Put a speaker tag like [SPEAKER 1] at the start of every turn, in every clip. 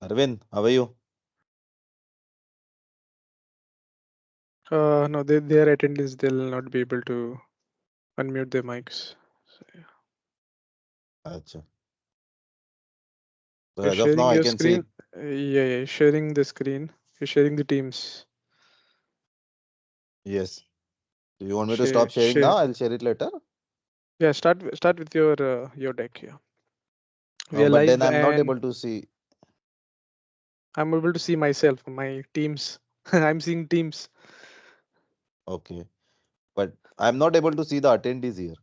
[SPEAKER 1] Arvind, how are you?
[SPEAKER 2] No, their attendance, they'll not be able to unmute their mics. So, yeah.
[SPEAKER 1] Acha. So
[SPEAKER 2] You're
[SPEAKER 1] as of now,
[SPEAKER 2] sharing
[SPEAKER 1] I
[SPEAKER 2] your
[SPEAKER 1] can see.
[SPEAKER 2] screen. Yeah, sharing the screen. You're sharing the teams.
[SPEAKER 1] Yes. Do you want me to
[SPEAKER 2] Share,
[SPEAKER 1] stop sharing
[SPEAKER 2] share.
[SPEAKER 1] now? I'll share it later.
[SPEAKER 2] Yeah, start with your deck here. We are
[SPEAKER 1] But then
[SPEAKER 2] live,
[SPEAKER 1] I'm not
[SPEAKER 2] and
[SPEAKER 1] able to see.
[SPEAKER 2] I'm able to see myself, my teams. I'm seeing teams.
[SPEAKER 1] Okay. But I'm not able to see the attendees here.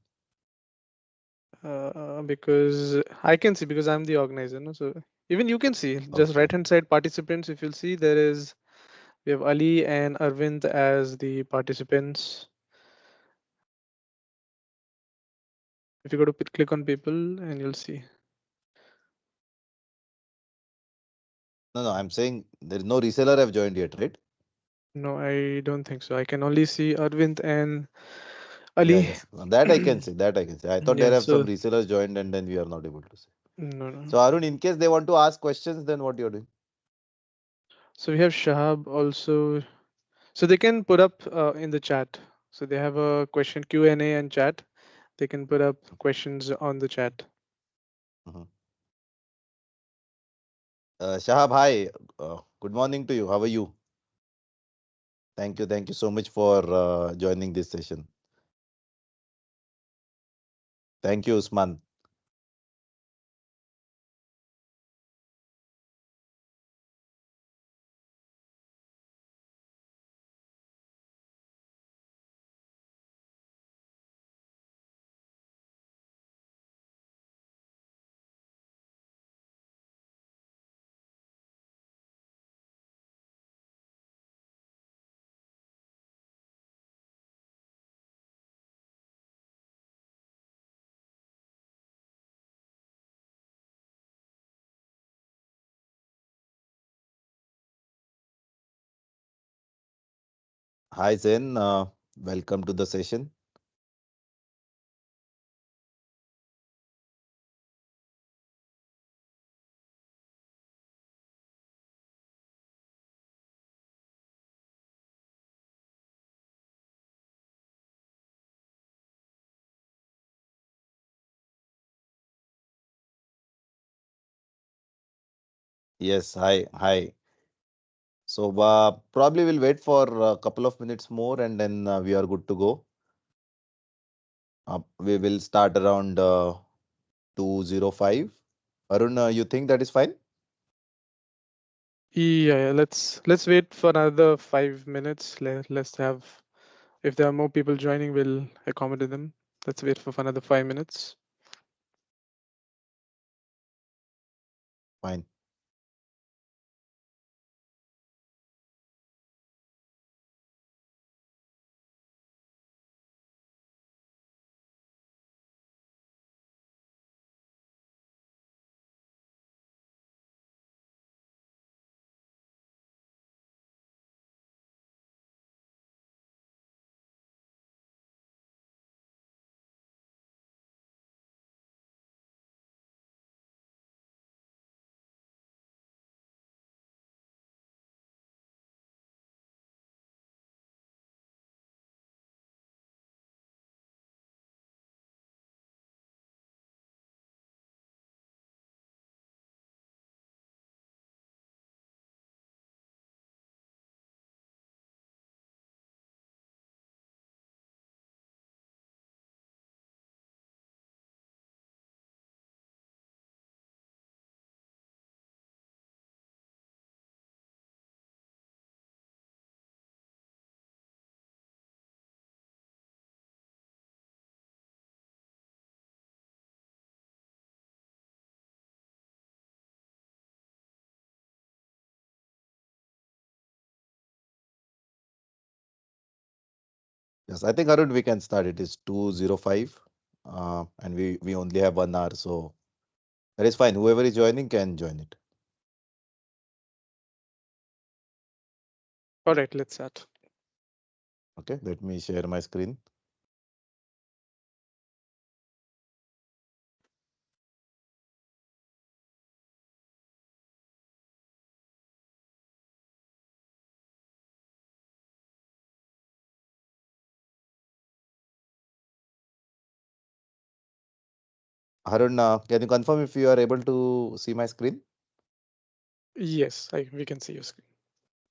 [SPEAKER 2] Because I can see because I'm the organizer. No? So even you can see just right
[SPEAKER 1] Okay.
[SPEAKER 2] hand side participants. If you'll see, we have Ali and Arvind as the participants. If you go to click on people, and you'll see.
[SPEAKER 1] No, I'm saying there is no reseller have joined yet, right?
[SPEAKER 2] No, I don't think so. I can only see Arvind and
[SPEAKER 1] Yeah,
[SPEAKER 2] Ali.
[SPEAKER 1] yes. That I can see. That I can see. I thought there
[SPEAKER 2] Yeah,
[SPEAKER 1] have some
[SPEAKER 2] so
[SPEAKER 1] resellers joined and then we are not able to see.
[SPEAKER 2] no.
[SPEAKER 1] So Arun, in case they want to ask questions, then what you're doing?
[SPEAKER 2] So we have Shahab also. So they can put up in the chat. So they have a question Q&A and chat. They can put up questions on the chat.
[SPEAKER 1] Mhm. Shahab, hi. Good morning to you. How are you? Thank you. Thank you so much for joining this session. Thank you, Usman. Hi, Zen. Welcome to the session. Yes, hi, hi. So probably we'll wait for a couple of minutes more and then we are good to go. We will start around 2:05. Arun, you think that is fine?
[SPEAKER 2] Yeah, let's wait for another 5 minutes. Let's have if there are more people joining, we'll accommodate them. Let's wait for another 5 minutes.
[SPEAKER 1] Fine. Yes, I think Arun, we can start. It is 2:05 and we only have 1 hour. So that is fine. Whoever is joining can join it.
[SPEAKER 2] All right, let's start.
[SPEAKER 1] Okay, let me share my screen. Harun, can you confirm if you are able to see my screen?
[SPEAKER 2] Yes, we can see your screen.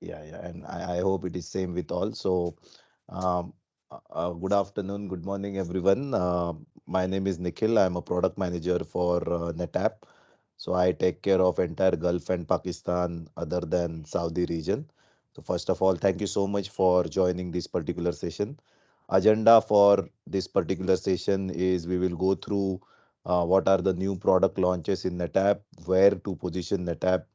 [SPEAKER 1] Yeah, yeah, and I hope it is same with all. So, um, good afternoon, good morning, everyone. My name is Nikhil. I'm a product manager for NetApp. So I take care of entire Gulf and Pakistan, other than Saudi region. So first of all, thank you so much for joining this particular session. Agenda for this particular session is we will go through what are the new product launches in NetApp, where to position NetApp.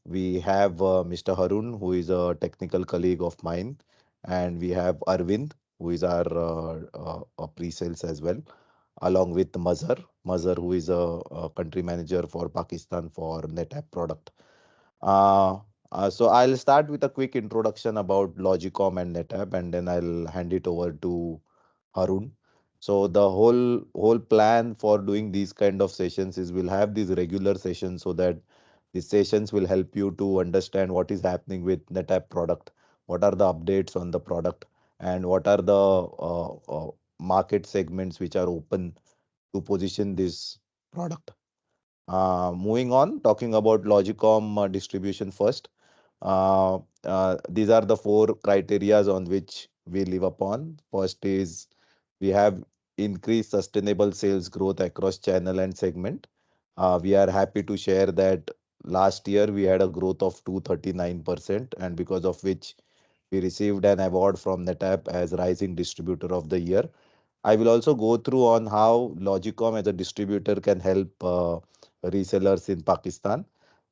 [SPEAKER 1] We have Mr. Harun, who is a technical colleague of mine, and we have Arvind, who is our pre-sales as well, along with Mazhar, who is a country manager for Pakistan for NetApp product. Uh, so I'll start with a quick introduction about Logicom and NetApp, and then I'll hand it over to Harun. So the whole plan for doing these kind of sessions is we'll have these regular sessions so that these sessions will help you to understand what is happening with NetApp product, what are the updates on the product, and what are the market segments which are open to position this product. Moving on, talking about Logicom distribution first. These are the four criterias on which we live upon. First is we have increased sustainable sales growth across channel and segment. We are happy to share that last year we had a growth of 239%, and because of which we received an award from NetApp as Rising Distributor of the Year. I will also go through on how Logicom as a distributor can help resellers in Pakistan.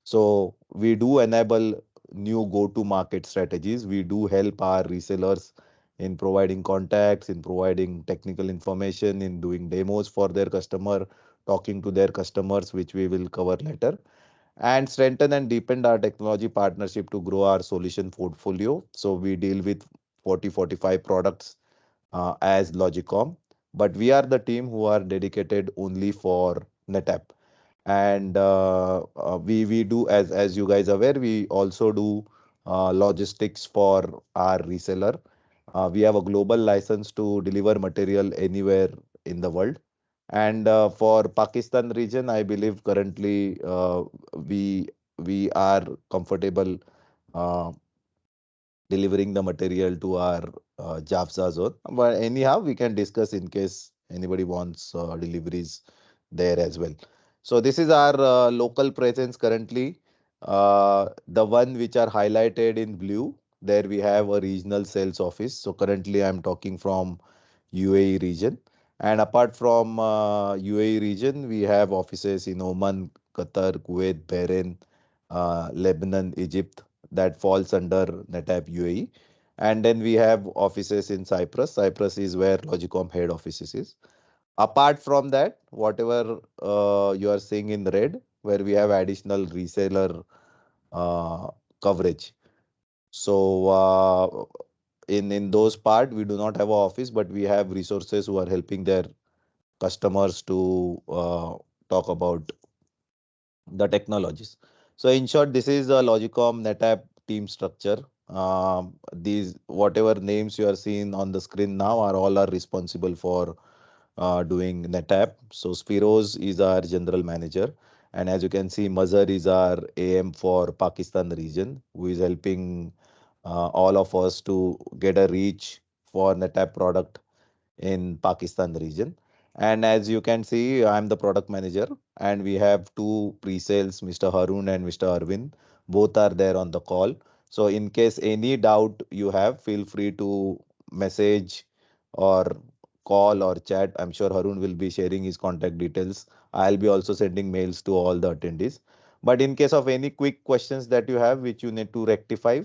[SPEAKER 1] So we do enable new go-to-market strategies. We do help our resellers in providing contacts, in providing technical information, in doing demos for their customer, talking to their customers, which we will cover later, and strengthen and deepen our technology partnership to grow our solution portfolio. So we deal with 40-45 products as Logicom, but we are the team who are dedicated only for NetApp. And we do, as you guys aware, we also do logistics for our reseller. We have a global license to deliver material anywhere in the world. And for Pakistan region, I believe currently we we are comfortable uh, delivering the material to our Jafza zone. But anyhow, we can discuss in case anybody wants deliveries there as well. So this is our local presence currently. The one which are highlighted in blue, there we have a regional sales office. So currently I'm talking from UAE region. And apart from UAE region, we have offices in Oman, Qatar, Kuwait, Bahrain, Lebanon, Egypt, that falls under NetApp UAE. And then we have offices in Cyprus. Cyprus is where Logicom head offices is. Apart from that, whatever you are seeing in red, where we have additional reseller uh, coverage. So in those part, we do not have an office, but we have resources who are helping their customers to talk about the technologies. So in short, this is a Logicom NetApp team structure. These whatever names you are seeing on the screen now are all are responsible for doing NetApp. So Spiros is our general manager, and as you can see, Mazhar is our AM for Pakistan region, who is helping all of us to get a reach for NetApp product in Pakistan region. And as you can see, I'm the product manager, and we have two pre-sales, Mr. Harun and Mr. Arvind. Both are there on the call. So in case any doubt you have, feel free to message or call or chat. I'm sure Harun will be sharing his contact details. I'll be also sending mails to all the attendees. But in case of any quick questions that you have which you need to rectify,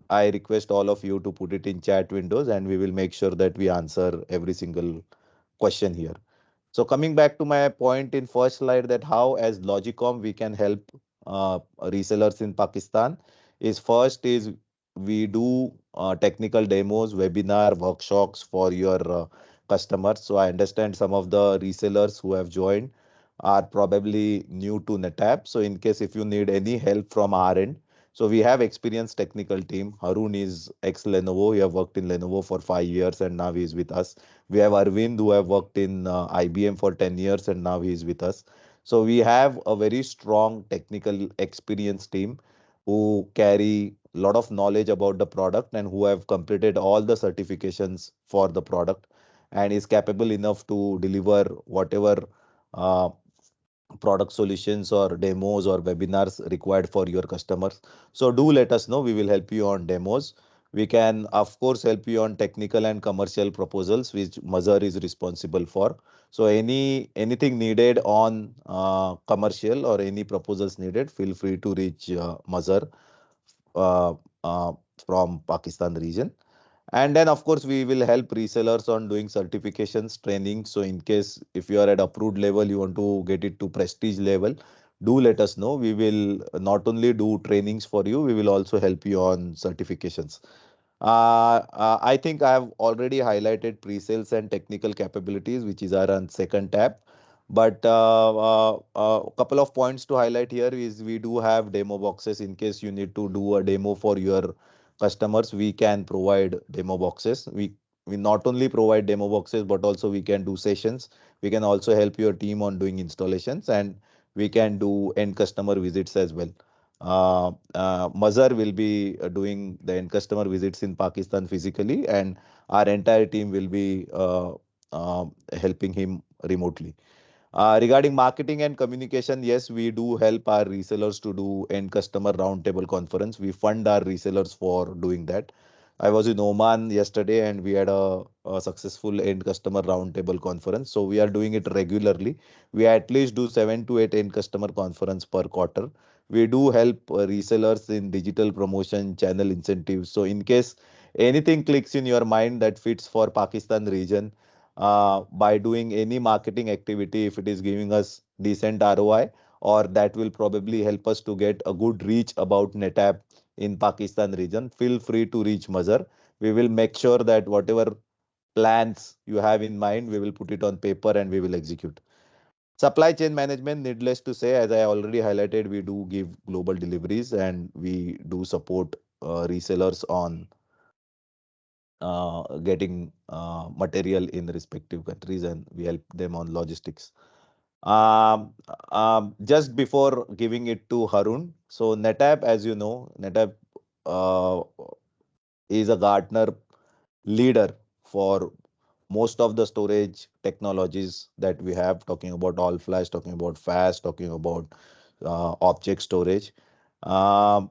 [SPEAKER 1] I request all of you to put it in chat windows, and we will make sure that we answer every single question here. So coming back to my point in first slide, that how as Logicom we can help resellers in Pakistan is first is we do technical demos, webinar, workshops for your customers. So I understand some of the resellers who have joined are probably new to NetApp. So in case if you need any help from our end, So we have experienced technical team. Harun is ex Lenovo. He have worked in Lenovo for 5 years and now he is with us. We have Arvind who have worked in IBM for 10 years and now he is with us. So we have a very strong technical experienced team who carry a lot of knowledge about the product and who have completed all the certifications for the product and is capable enough to deliver whatever uh, product solutions or demos or webinars required for your customers. So do let us know. We will help you on demos. We can, of course, help you on technical and commercial proposals, which Mazhar is responsible for. So anything needed on commercial or any proposals needed, feel free to reach Mazhar uh, uh, from Pakistan region. And then, of course, we will help resellers on doing certifications, training. So, in case if you are at approved level, you want to get it to prestige level, do let us know. We will not only do trainings for you, we will also help you on certifications. I think I have already highlighted pre-sales and technical capabilities, which is our on second tab. But a couple of points to highlight here is we do have demo boxes in case you need to do a demo for your customers. We can provide demo boxes. We not only provide demo boxes, but also we can do sessions. We can also help your team on doing installations, and we can do end customer visits as well. Mazhar will be doing the end customer visits in Pakistan physically, and our entire team will be helping him remotely. Regarding marketing and communication, yes, we do help our resellers to do end customer roundtable conference. We fund our resellers for doing that. I was in Oman yesterday and we had a successful end customer roundtable conference. So we are doing it regularly. We at least do 7 to 8 end customer conference per quarter. We do help resellers in digital promotion, channel incentives. So in case anything clicks in your mind that fits for Pakistan region, by doing any marketing activity, if it is giving us decent ROI, or that will probably help us to get a good reach about NetApp in Pakistan region, feel free to reach Mazhar. We will make sure that whatever plans you have in mind, we will put it on paper and we will execute. Supply chain management, needless to say, as I already highlighted, we do give global deliveries and we do support resellers on getting material in respective countries and we help them on logistics. Just before giving it to Harun, so NetApp, as you know, NetApp uh, is a Gartner leader for most of the storage technologies that we have, talking about all flash, talking about fast, talking about object storage. Um,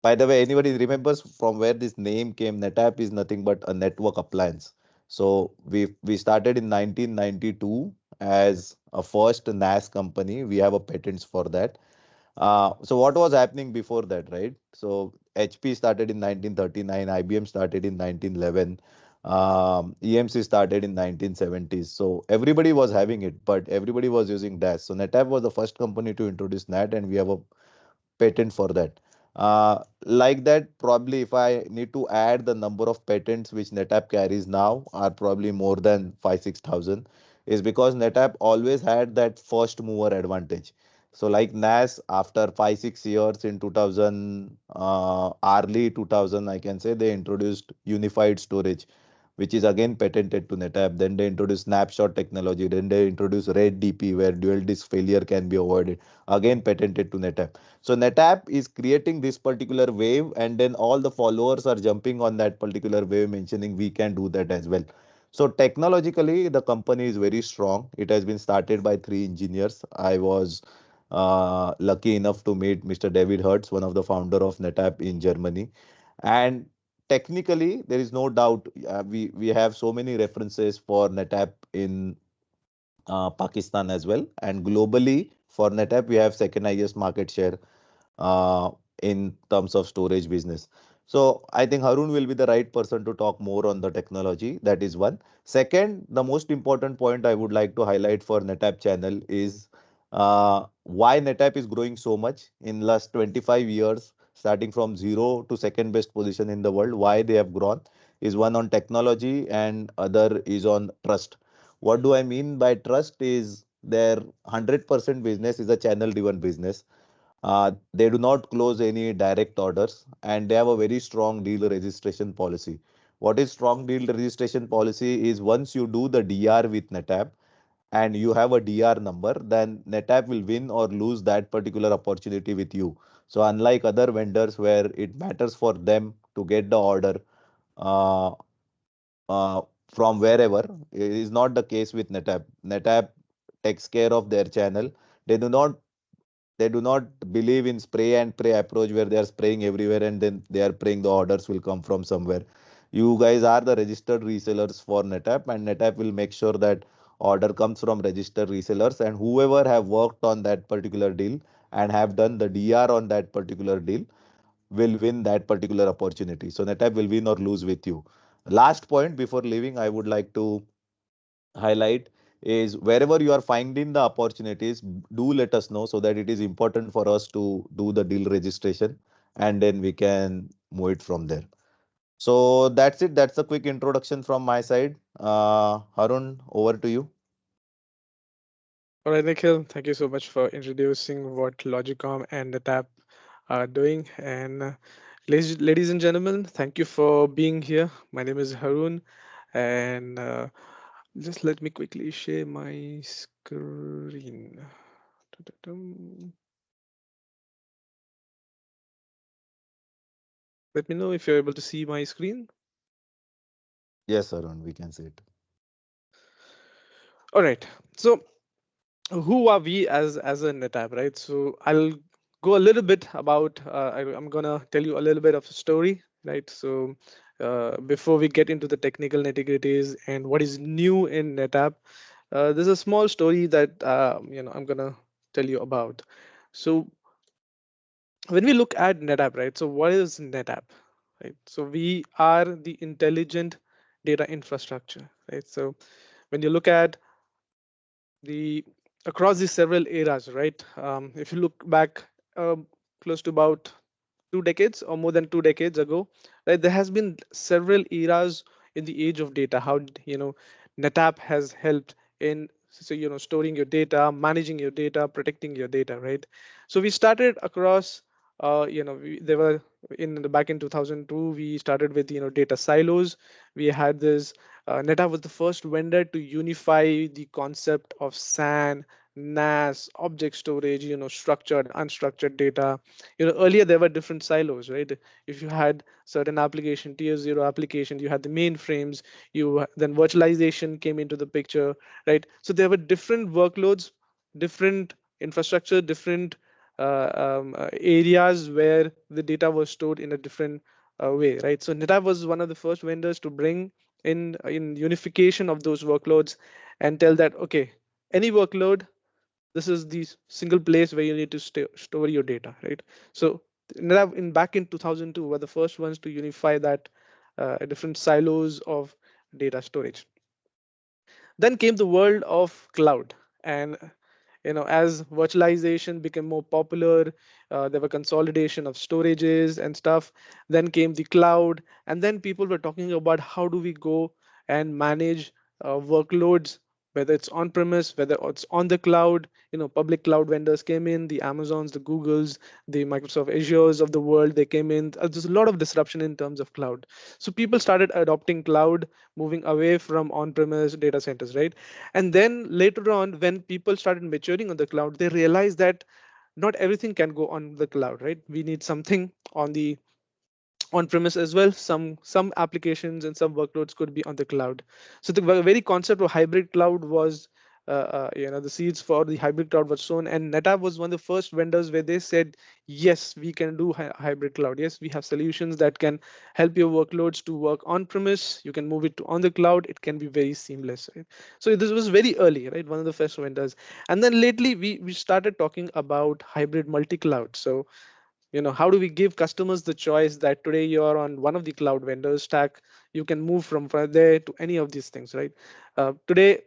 [SPEAKER 1] By the way, anybody remembers from where this name came? NetApp is nothing but a network appliance. So we started in 1992 as a first NAS company. We have a patents for that. So what was happening before that, right? So HP started in 1939, IBM started in 1911, EMC started in 1970s. So everybody was having it, but everybody was using DAS. So NetApp was the first company to introduce NAT, and we have a patent for that. Like that, probably if I need to add the number of patents which NetApp carries now are probably more than 5 6,000, is because NetApp always had that first mover advantage. So like NAS, after 5 6 years in 2000, early 2000, I can say they introduced unified storage, which is again patented to NetApp. Then they introduced snapshot technology. Then they introduced RAID DP, where dual disk failure can be avoided, again patented to NetApp. So NetApp is creating this particular wave, and then all the followers are jumping on that particular wave, mentioning we can do that as well. So technologically, the company is very strong. It has been started by three engineers. I was lucky enough to meet Mr. David Hertz, one of the founder of NetApp in Germany. And technically, there is no doubt we have so many references for NetApp in Pakistan as well, and globally for NetApp we have second highest market share uh, in terms of storage business. So I think Harun will be the right person to talk more on the technology. That is one. Second, the most important point I would like to highlight for NetApp channel is why NetApp is growing so much in last 25 years, starting from zero to second best position in the world. Why they have grown is one on technology and other is on trust. What do I mean by trust is their 100% business is a channel driven business. They do not close any direct orders, and they have a very strong deal registration policy. What is strong deal registration policy is once you do the DR with NetApp and you have a DR number, then NetApp will win or lose that particular opportunity with you. So unlike other vendors where it matters for them to get the order uh, uh, from wherever, it is not the case with NetApp. NetApp takes care of their channel. They do not they do not believe in spray and pray approach where they are spraying everywhere and then they are praying the orders will come from somewhere. You guys are the registered resellers for NetApp, and NetApp will make sure that order comes from registered resellers, and whoever have worked on that particular deal and have done the DR on that particular deal will win that particular opportunity. So NetApp will win or lose with you. Last point before leaving, I would like to highlight is wherever you are finding the opportunities, do let us know so that it is important for us to do the deal registration and then we can move it from there. So that's it. That's a quick introduction from my side. Harun, over to you.
[SPEAKER 2] All right, Nikhil, thank you so much for introducing what Logicom and the NetApp are doing. And ladies and gentlemen, thank you for being here. My name is Harun, and just let me quickly share my screen. Dum-dum-dum. Let me know if you're able to see my screen.
[SPEAKER 1] Yes, Harun, we can see it.
[SPEAKER 2] All right. So who are we as a NetApp, right? So I'll go a little bit about. I'm gonna tell you a little bit of a story, right? So before we get into the technical nitty-gritties and what is new in NetApp, there's a small story that I'm gonna tell you about. So when we look at NetApp, right? So what is NetApp, right? So we are the intelligent data infrastructure, right? So when you look at the across the several eras, right? If you look back close to about 2 decades or more than 2 decades ago, right, there has been several eras in the age of data. How NetApp has helped in storing your data, managing your data, protecting your data, right? So we started across. There were back in 2002. We started with data silos. We had this NetApp was the first vendor to unify the concept of SAN, NAS, object storage, structured, unstructured data. Earlier there were different silos, right? If you had certain application, tier zero application, you had the mainframes, then virtualization came into the picture, right? So there were different workloads, different infrastructure, different areas where the data was stored in a different way, right? So NetApp was one of the first vendors to bring in unification of those workloads and tell that, okay, any workload, this is the single place where you need to store your data, right? So NetApp in back in 2002 were the first ones to unify that different silos of data storage. Then came the world of cloud, and as virtualization became more popular, there were consolidation of storages and stuff. Then came the cloud, and then people were talking about how do we go and manage workloads, whether it's on premise, whether it's on the cloud. Public cloud vendors came in, the Amazons, the Googles, the Microsoft Azures of the world, they came in. There's a lot of disruption in terms of cloud. So people started adopting cloud, moving away from on premise data centers, right? And then later on, when people started maturing on the cloud, they realized that not everything can go on the cloud, right? We need something on the on premise as well. Some applications and some workloads could be on the cloud. So the very concept of hybrid cloud was the seeds for the hybrid cloud was sown, and NetApp was one of the first vendors where they said, yes, we can do hybrid cloud. Yes, we have solutions that can help your workloads to work on premise. You can move it to on the cloud. It can be very seamless, right? So this was very early, right? One of the first vendors. And then lately we started talking about hybrid multi-cloud. So how do we give customers the choice that today you're on one of the cloud vendors stack, you can move from there to any of these things, right? Today,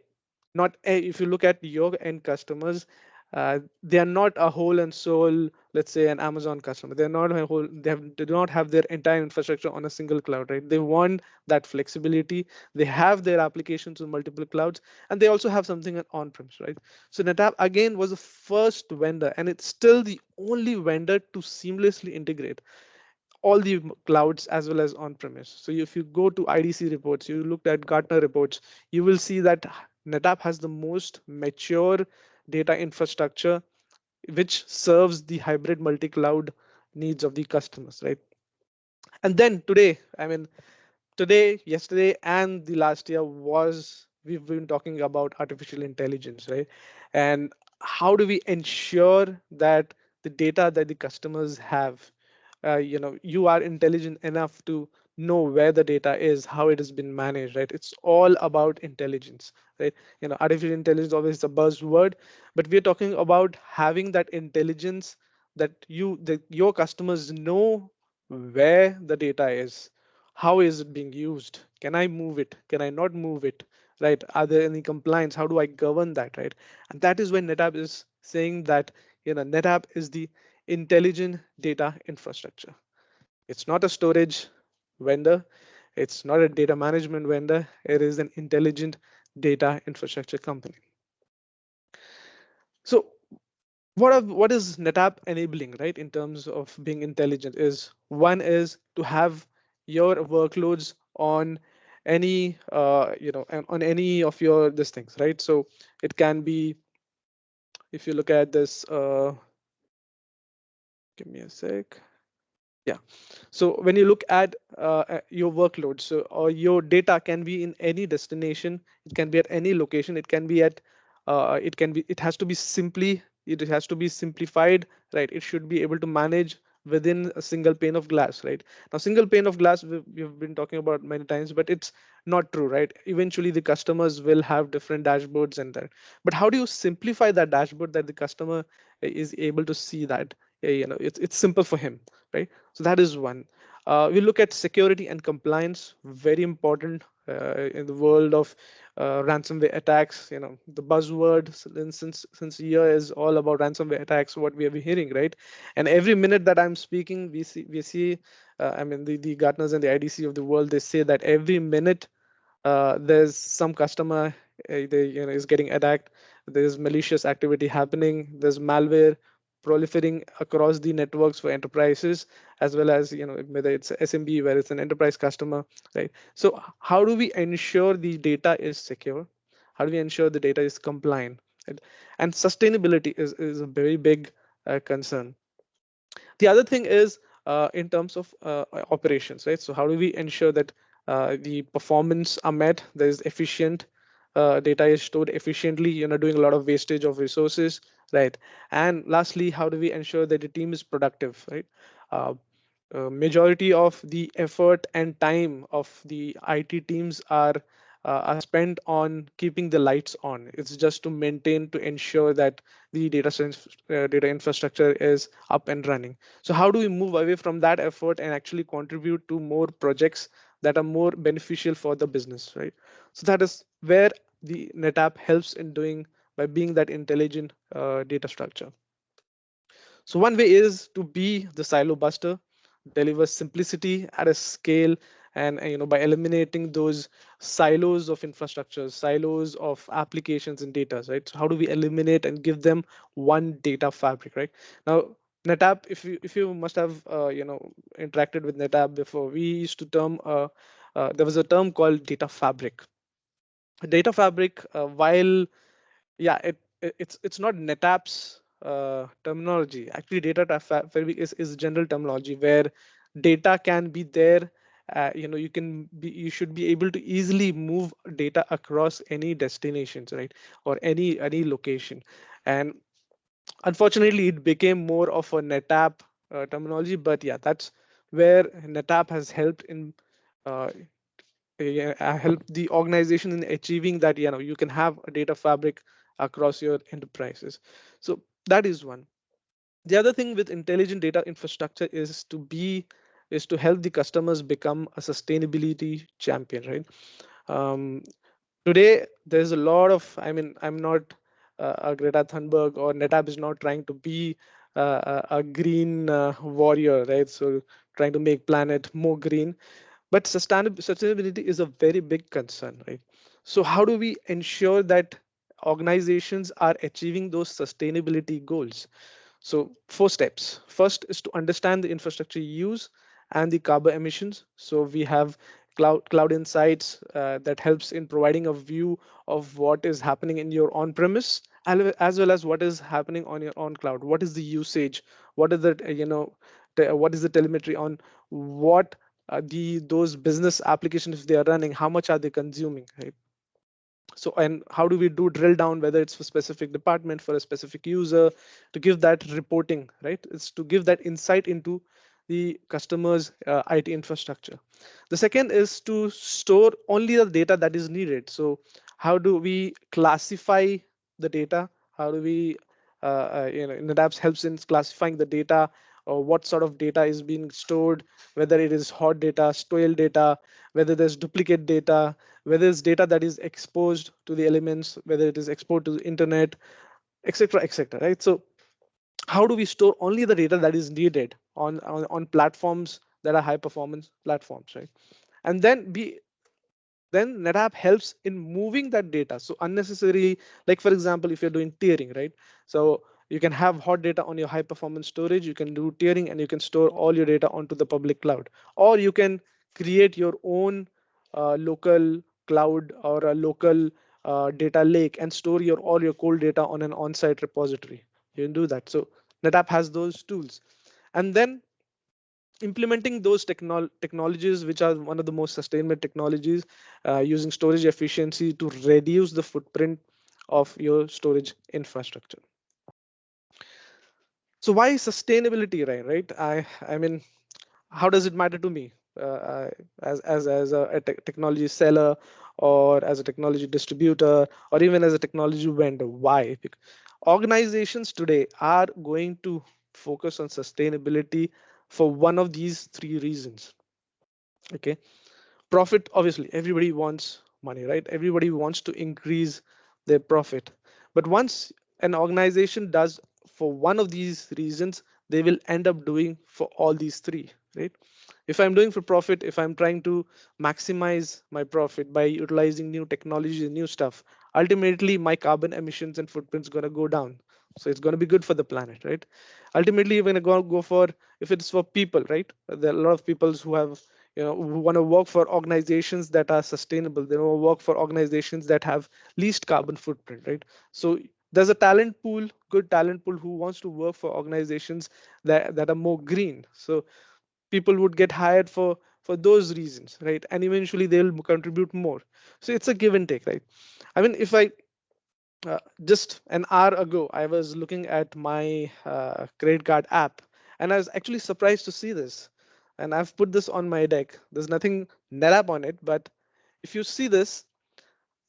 [SPEAKER 2] not if you look at your end customers, They are not a whole and soul, let's say, an Amazon customer. They're not a whole. They do not have their entire infrastructure on a single cloud, right? They want that flexibility. They have their applications on multiple clouds, and they also have something on-premise, right? So NetApp again was the first vendor, and it's still the only vendor to seamlessly integrate all the clouds as well as on-premise. So if you go to IDC reports, you looked at Gartner reports, you will see that NetApp has the most mature data infrastructure which serves the hybrid multi-cloud needs of the customers, right? And then today, I mean, today, yesterday, and the last year was we've been talking about artificial intelligence, right? And how do we ensure that the data that the customers have, you are intelligent enough to know where the data is, how it has been managed, right? It's all about intelligence, right? Artificial intelligence is always a buzzword, but we're talking about having that intelligence that your customers know where the data is, how is it being used, can I move it, can I not move it, right? Are there any compliance, how do I govern that, right? And that is when NetApp is saying that NetApp is the intelligent data infrastructure. It's not a storage vendor, it's not a data management vendor, it is an intelligent data infrastructure company. So what is NetApp enabling, right? In terms of being intelligent, is one is to have your workloads on any on any of your these things, right? So it can be, if you look at this, give me a sec. Yeah. So when you look at your workload, so or your data can be in any destination, it can be at any location, it can be at, it has to be it has to be simplified, right? It should be able to manage within a single pane of glass, right? Now, single pane of glass we've been talking about many times, but it's not true, right? Eventually, the customers will have different dashboards and that. But how do you simplify that dashboard that the customer is able to see that? It's simple for him, right? So that is one. We look at security and compliance, very important in the world of ransomware attacks. The buzzword since year is all about ransomware attacks. What we have been hearing, right? And every minute that I'm speaking, we see. I mean, the Gartners and the IDC of the world, they say that every minute there's some customer is getting attacked, there's malicious activity happening, there's malware proliferating across the networks for enterprises, as well as whether it's SMB, where it's an enterprise customer, right? So how do we ensure the data is secure, how do we ensure the data is compliant, right? And sustainability is a very big concern. The other thing is in terms of operations, right? So how do we ensure that the performance are met, there is efficient data is stored efficiently, doing a lot of wastage of resources, right? And lastly, how do we ensure that the team is productive, right? uh, Majority of the effort and time of the IT teams are spent on keeping the lights on. It's just to maintain, to ensure that the data infrastructure is up and running. So how do we move away from that effort and actually contribute to more projects that are more beneficial for the business, right? So that is where the NetApp helps in doing, by being that intelligent data structure. So one way is to be the silo buster, deliver simplicity at a scale, and by eliminating those silos of infrastructure, silos of applications and data, right? So how do we eliminate and give them one data fabric, right? Now, NetApp, if you must have interacted with NetApp before, we used to there was a term called data fabric. Data fabric, while yeah, it's not NetApp's terminology. Actually, fabric is general terminology where data can be there. You should be able to easily move data across any destinations, right? Or any location. And unfortunately, it became more of a NetApp terminology. But yeah, that's where NetApp has helped in uh, yeah, help the organization in achieving that. You can have a data fabric across your enterprises. So that is one. The other thing with intelligent data infrastructure is to help the customers become a sustainability champion, right? um, Today there's a lot of, I mean, I'm not Greta Thunberg or NetApp is not trying to be a green warrior, right? So trying to make planet more green, but sustainability is a very big concern, right? So how do we ensure that organizations are achieving those sustainability goals? So, four steps. First is to understand the infrastructure use and the carbon emissions. So, we have cloud insights that helps in providing a view of what is happening in your on-premise as well as what is happening on your on cloud. What is the usage? What is the what is the telemetry on what the those business applications if they are running? How much are they consuming? Right? So, and how do we do drill down, whether it's for specific department, for a specific user, to give that reporting, right? It's to give that insight into the customer's IT infrastructure. The second is to store only the data that is needed. So how do we classify the data? How do we NetApps helps in classifying the data, or what sort of data is being stored, whether it is hot data, stale data, whether there's duplicate data, whether it's data that is exposed to the elements, whether it is exposed to the internet, etc., etc. Right? So how do we store only the data that is needed on platforms that are high performance platforms, right? And then NetApp helps in moving that data. So unnecessary, like for example, if you're doing tiering, right? So you can have hot data on your high performance storage, you can do tiering and you can store all your data onto the public cloud. Or you can create your own local cloud or a local data lake and store all your cold data on an on-site repository. You can do that. So NetApp has those tools. And then implementing those technologies, which are one of the most sustainable technologies, using storage efficiency to reduce the footprint of your storage infrastructure. So why sustainability, Ryan? Right? I mean, how does it matter to me as a technology seller, or as a technology distributor, or even as a technology vendor? Why? Organizations today are going to focus on sustainability for one of these three reasons. Okay, profit, obviously everybody wants money, right? Everybody wants to increase their profit, but once an organization does for one of these reasons, they will end up doing for all these three, right? If I'm doing for profit, if I'm trying to maximize my profit by utilizing new technology and new stuff, ultimately my carbon emissions and footprints going to go down. So it's going to be good for the planet, right? Ultimately you're going to go for, if it's for people, right? There are a lot of people who have, who want to work for organizations that are sustainable. They want to work for organizations that have least carbon footprint, right? So there's a talent pool, good talent pool, who wants to work for organizations that are more green. So people would get hired for those reasons, right? And eventually they'll contribute more. So it's a give and take, right? I mean, if I just an hour ago, I was looking at my credit card app, and I was actually surprised to see this. And I've put this on my deck. There's nothing NetApp on it, but if you see this,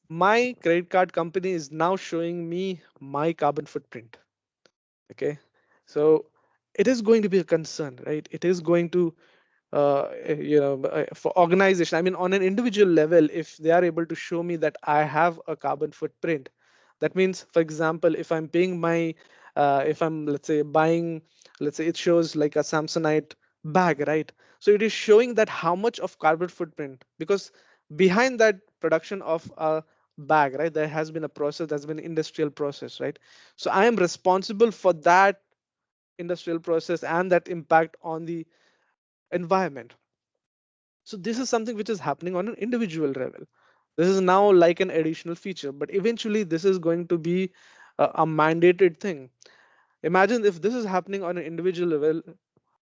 [SPEAKER 2] my credit card company is now showing me my carbon footprint. Okay, so it is going to be a concern, right? It is going to for organization, I mean, on an individual level, if they are able to show me that I have a carbon footprint, that means, for example, if I'm paying my if I'm, let's say, buying, let's say it shows like a Samsonite bag, right? So it is showing that how much of carbon footprint, because behind that production of a bag, right, there has been a process, there's been an industrial process, right? So I am responsible for that industrial process and that impact on the environment. So this is something which is happening on an individual level. This is now like an additional feature, but eventually this is going to be a mandated thing. Imagine if this is happening on an individual level,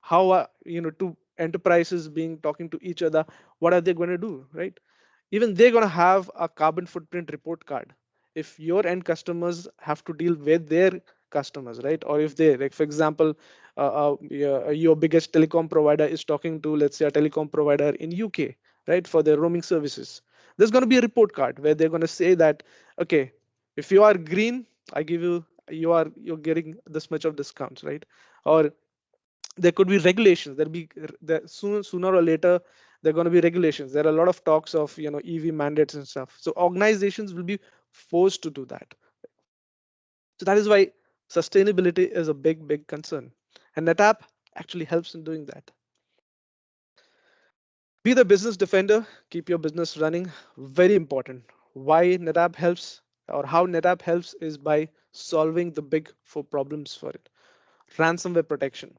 [SPEAKER 2] how are, two enterprises being talking to each other, what are they going to do, right? Even they're going to have a carbon footprint report card if your end customers have to deal with their customers, right? Or if they, like for example, yeah, your biggest telecom provider is talking to, let's say, a telecom provider in UK, right, for their roaming services. There's going to be a report card where they're going to say that, okay, if you are green, I give you, you're getting this much of discounts, right? Or there could be regulations. There'll be sooner or later there are going to be regulations. There are a lot of talks of, EV mandates and stuff. So organizations will be forced to do that. So that is why sustainability is a big concern. And NetApp actually helps in doing that. Be the business defender, keep your business running. Very important. Why NetApp helps or how NetApp helps is by solving the big four problems for it. Ransomware protection,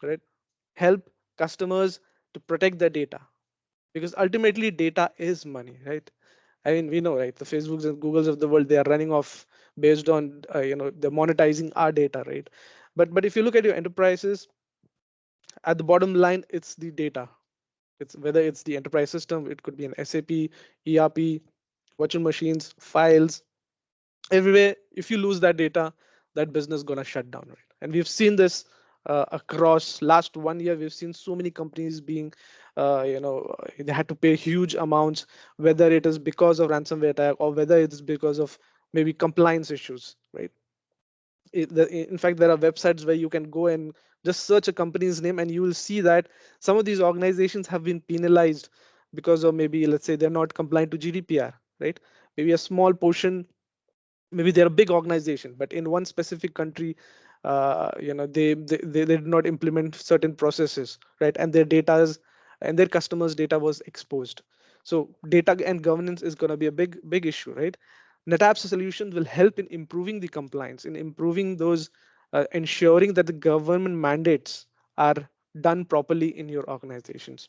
[SPEAKER 2] right? Help customers to protect their data because ultimately data is money, right? I mean, we know, right? The Facebooks and Googles of the world, they are running off based on, they're monetizing our data, right? But if you look at your enterprises, at the bottom line, it's the data. It's whether it's the enterprise system, it could be an SAP, ERP, virtual machines, files, everywhere. If you lose that data, that business gonna shut down, right? And we've seen this across last 1 year. We've seen so many companies being, they had to pay huge amounts, whether it is because of ransomware attack or whether it's because of maybe compliance issues, right? In fact, there are websites where you can go and just search a company's name and you will see that some of these organizations have been penalized because of, maybe let's say, they're not compliant to GDPR, right? Maybe a small portion, maybe they're a big organization, but in one specific country, they did not implement certain processes, right? And their data's and their customers data was exposed. So data and governance is going to be a big issue, right? NetApp's solutions will help in improving the compliance, in improving those, ensuring that the government mandates are done properly in your organizations.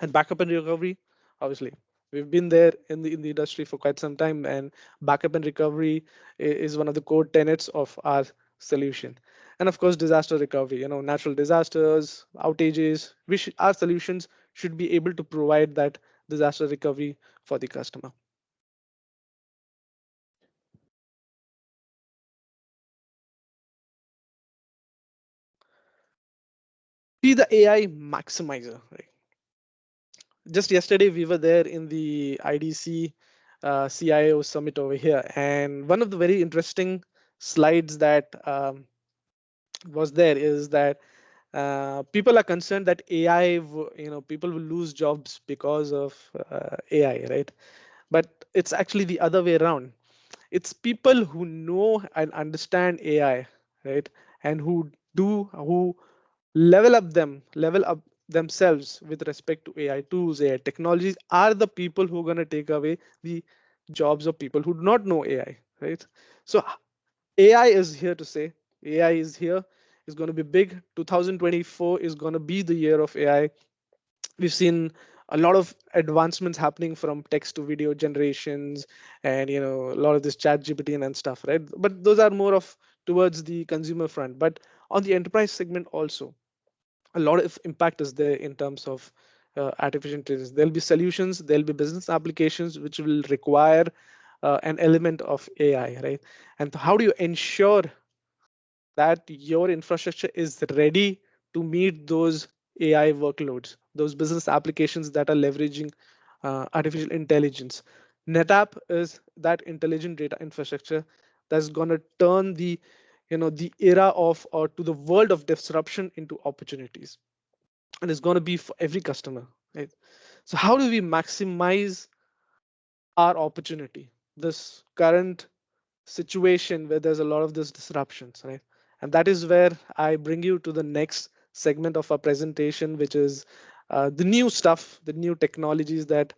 [SPEAKER 2] And backup and recovery, obviously, we've been there in the industry for quite some time, and backup and recovery is one of the core tenets of our solution. And of course, disaster recovery, natural disasters, outages, our solutions should be able to provide that disaster recovery for the customer. Be the AI maximizer, right? Just yesterday we were there in the IDC CIO summit over here, and one of the very interesting slides that was there is that people are concerned that AI, people will lose jobs because of AI, right? But it's actually the other way around. It's people who know and understand AI, right? And who level up themselves with respect to AI tools, AI technologies, are the people who are going to take away the jobs of people who do not know AI, right? So AI is here to say, AI is going to be big. 2024 is going to be the year of AI. We've seen a lot of advancements happening from text to video generations, and a lot of this chat GPT and stuff, right? But those are more of towards the consumer front. But on the enterprise segment also, a lot of impact is there in terms of artificial intelligence. There'll be solutions, there'll be business applications which will require an element of AI, right? And how do you ensure that your infrastructure is ready to meet those AI workloads, those business applications that are leveraging artificial intelligence? NetApp is that intelligent data infrastructure that's going to turn the era of, or to the world of disruption into opportunities, and it's going to be for every customer, right? So how do we maximize our opportunity, this current situation where there's a lot of this disruptions, right? And that is where I bring you to the next segment of our presentation, which is the new stuff, the new technologies that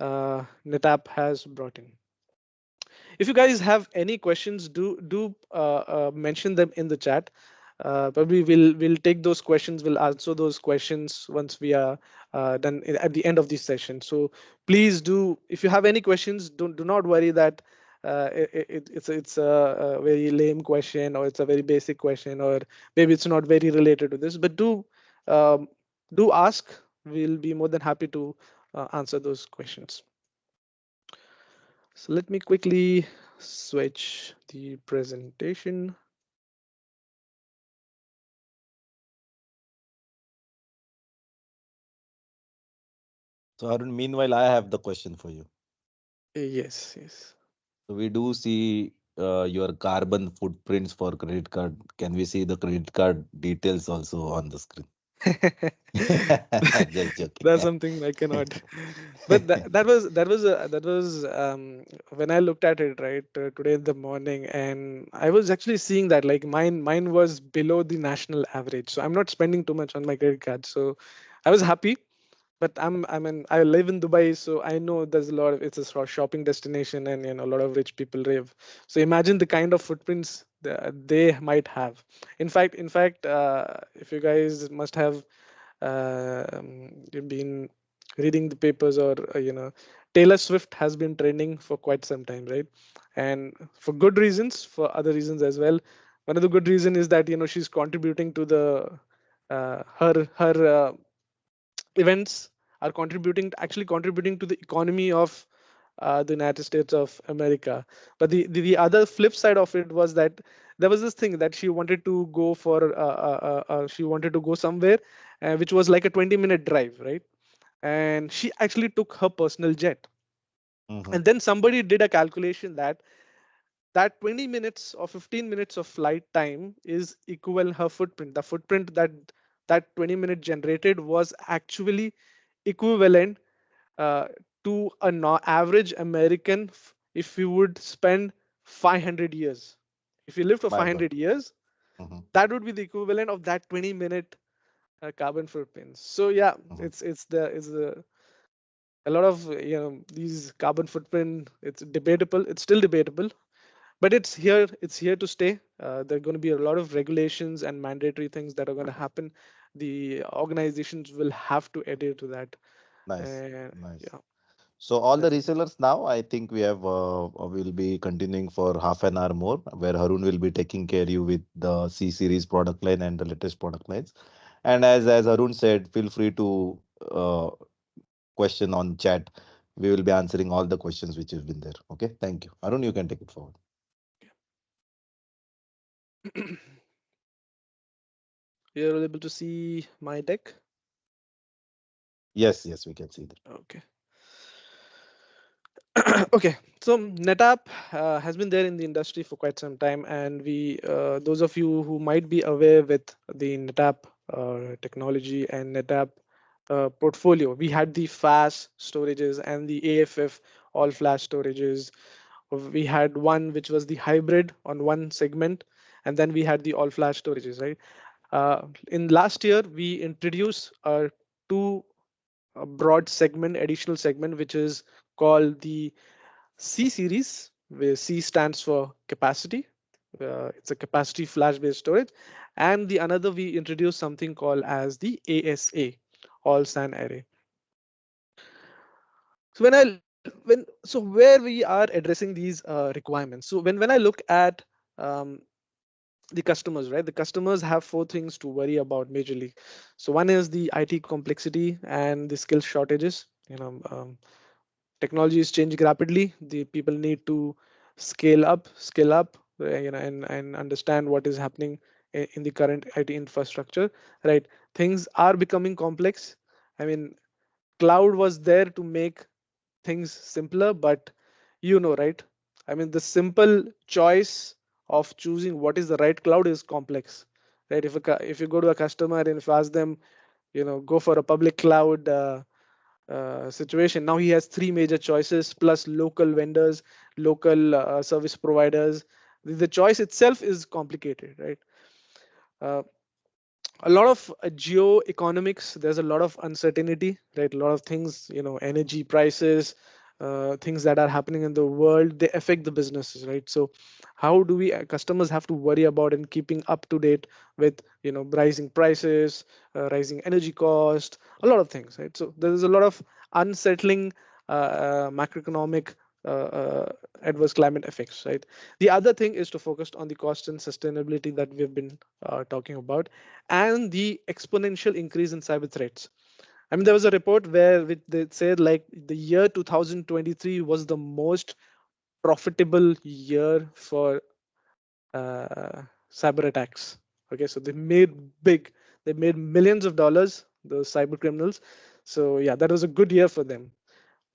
[SPEAKER 2] NetApp has brought in. If you guys have any questions, do mention them in the chat. Probably we'll take those questions. We'll answer those questions once we are done at the end of this session. So please do, if you have any questions, do not worry that it's a very lame question, or it's a very basic question, or maybe it's not very related to this. But um, do ask. We'll be more than happy to answer those questions. So let me quickly switch the presentation.
[SPEAKER 1] So Arun, meanwhile, I have the question for you.
[SPEAKER 2] Yes, yes.
[SPEAKER 1] So we do see your carbon footprints for credit card. Can we see the credit card details also on the screen? Just joking.
[SPEAKER 2] That's something I cannot. But that was when I looked at it right today in the morning, and I was actually seeing that like mine was below the national average. So I'm not spending too much on my credit card. So I was happy, but I live in Dubai, so I know there's a lot of it's a sort of shopping destination, and a lot of rich people live. So imagine the kind of footprints they might have. In fact, if you guys must have you've been reading the papers, or Taylor Swift has been trending for quite some time, right? And for good reasons, for other reasons as well. One of the good reason is that she's contributing to the her events are actually contributing to the economy of the United States of America. But the other flip side of it was that there was this thing that she wanted to go for. She wanted to go somewhere, which was like a 20-minute drive, right? And she actually took her personal jet.
[SPEAKER 1] Mhm.
[SPEAKER 2] And then somebody did a calculation that 20 minutes or 15 minutes of flight time is equal her footprint. The footprint that 20-minute generated was actually equivalent uh, to an average American if you would spend 500 years. If you live for
[SPEAKER 1] My God.
[SPEAKER 2] 500 years,
[SPEAKER 1] Mhm,
[SPEAKER 2] that would be the equivalent of that 20-minute carbon footprint. So yeah,
[SPEAKER 1] mhm.
[SPEAKER 2] it's a lot of these carbon footprint. It's debatable. It's still debatable, but it's here to stay. There are going to be a lot of regulations and mandatory things that are going to happen. The organizations will have to adhere to that.
[SPEAKER 1] Nice,
[SPEAKER 2] And
[SPEAKER 1] nice.
[SPEAKER 2] yeah,
[SPEAKER 1] So all the
[SPEAKER 2] that's
[SPEAKER 1] resellers now, I think we have will be continuing for half an hour more, where Harun will be taking care you with the C series product line and the latest product lines. And as Arun said, feel free to uh, question on chat. We will be answering all the questions which have been there. Okay, thank you. Arun, you can take it forward.
[SPEAKER 2] okay. You're able to see my deck.
[SPEAKER 1] Yes, yes, we can see that.
[SPEAKER 2] Okay. Okay, so NetApp has been there in the industry for quite some time, and those of you who might be aware with the NetApp technology and NetApp portfolio, we had the fast storages and the AFF all flash storages. We had one which was the hybrid on one segment, and then we had the all flash storages, right? In last year, we introduced two broad segment, additional segment, which is called the C series, where C stands for capacity. It's a capacity flash based storage. And the another, we introduced something called as the ASA, all SAN array. So where we are addressing these requirements. So when I look at um, the customers, right? The customers have four things to worry about majorly. So one is the IT complexity and the skill shortages. Technology is changing rapidly. The people need to scale up, and understand what is happening in the current IT infrastructure, right? Things are becoming complex. I mean, cloud was there to make things simpler, but right? I mean, the simple choice of choosing what is the right cloud is complex, right? If you go to a customer and if you ask them, go for a public cloud situation. Now he has three major choices plus local vendors, local service providers. The choice itself is complicated, right? Uh, a lot of geoeconomics. There's a lot of uncertainty, right? A lot of things, energy prices, things that are happening in the world, they affect the businesses, right? So how do we customers have to worry about and keeping up to date with rising prices, rising energy cost, a lot of things, right? So there's a lot of unsettling macroeconomic adverse climate effects, right? The other thing is to focus on the cost and sustainability that we've been talking about, and the exponential increase in cyber threats. I mean, there was a report where they said like the year 2023 was the most profitable year for cyber attacks. Okay, so they made millions of dollars, those cyber criminals. So yeah, that was a good year for them,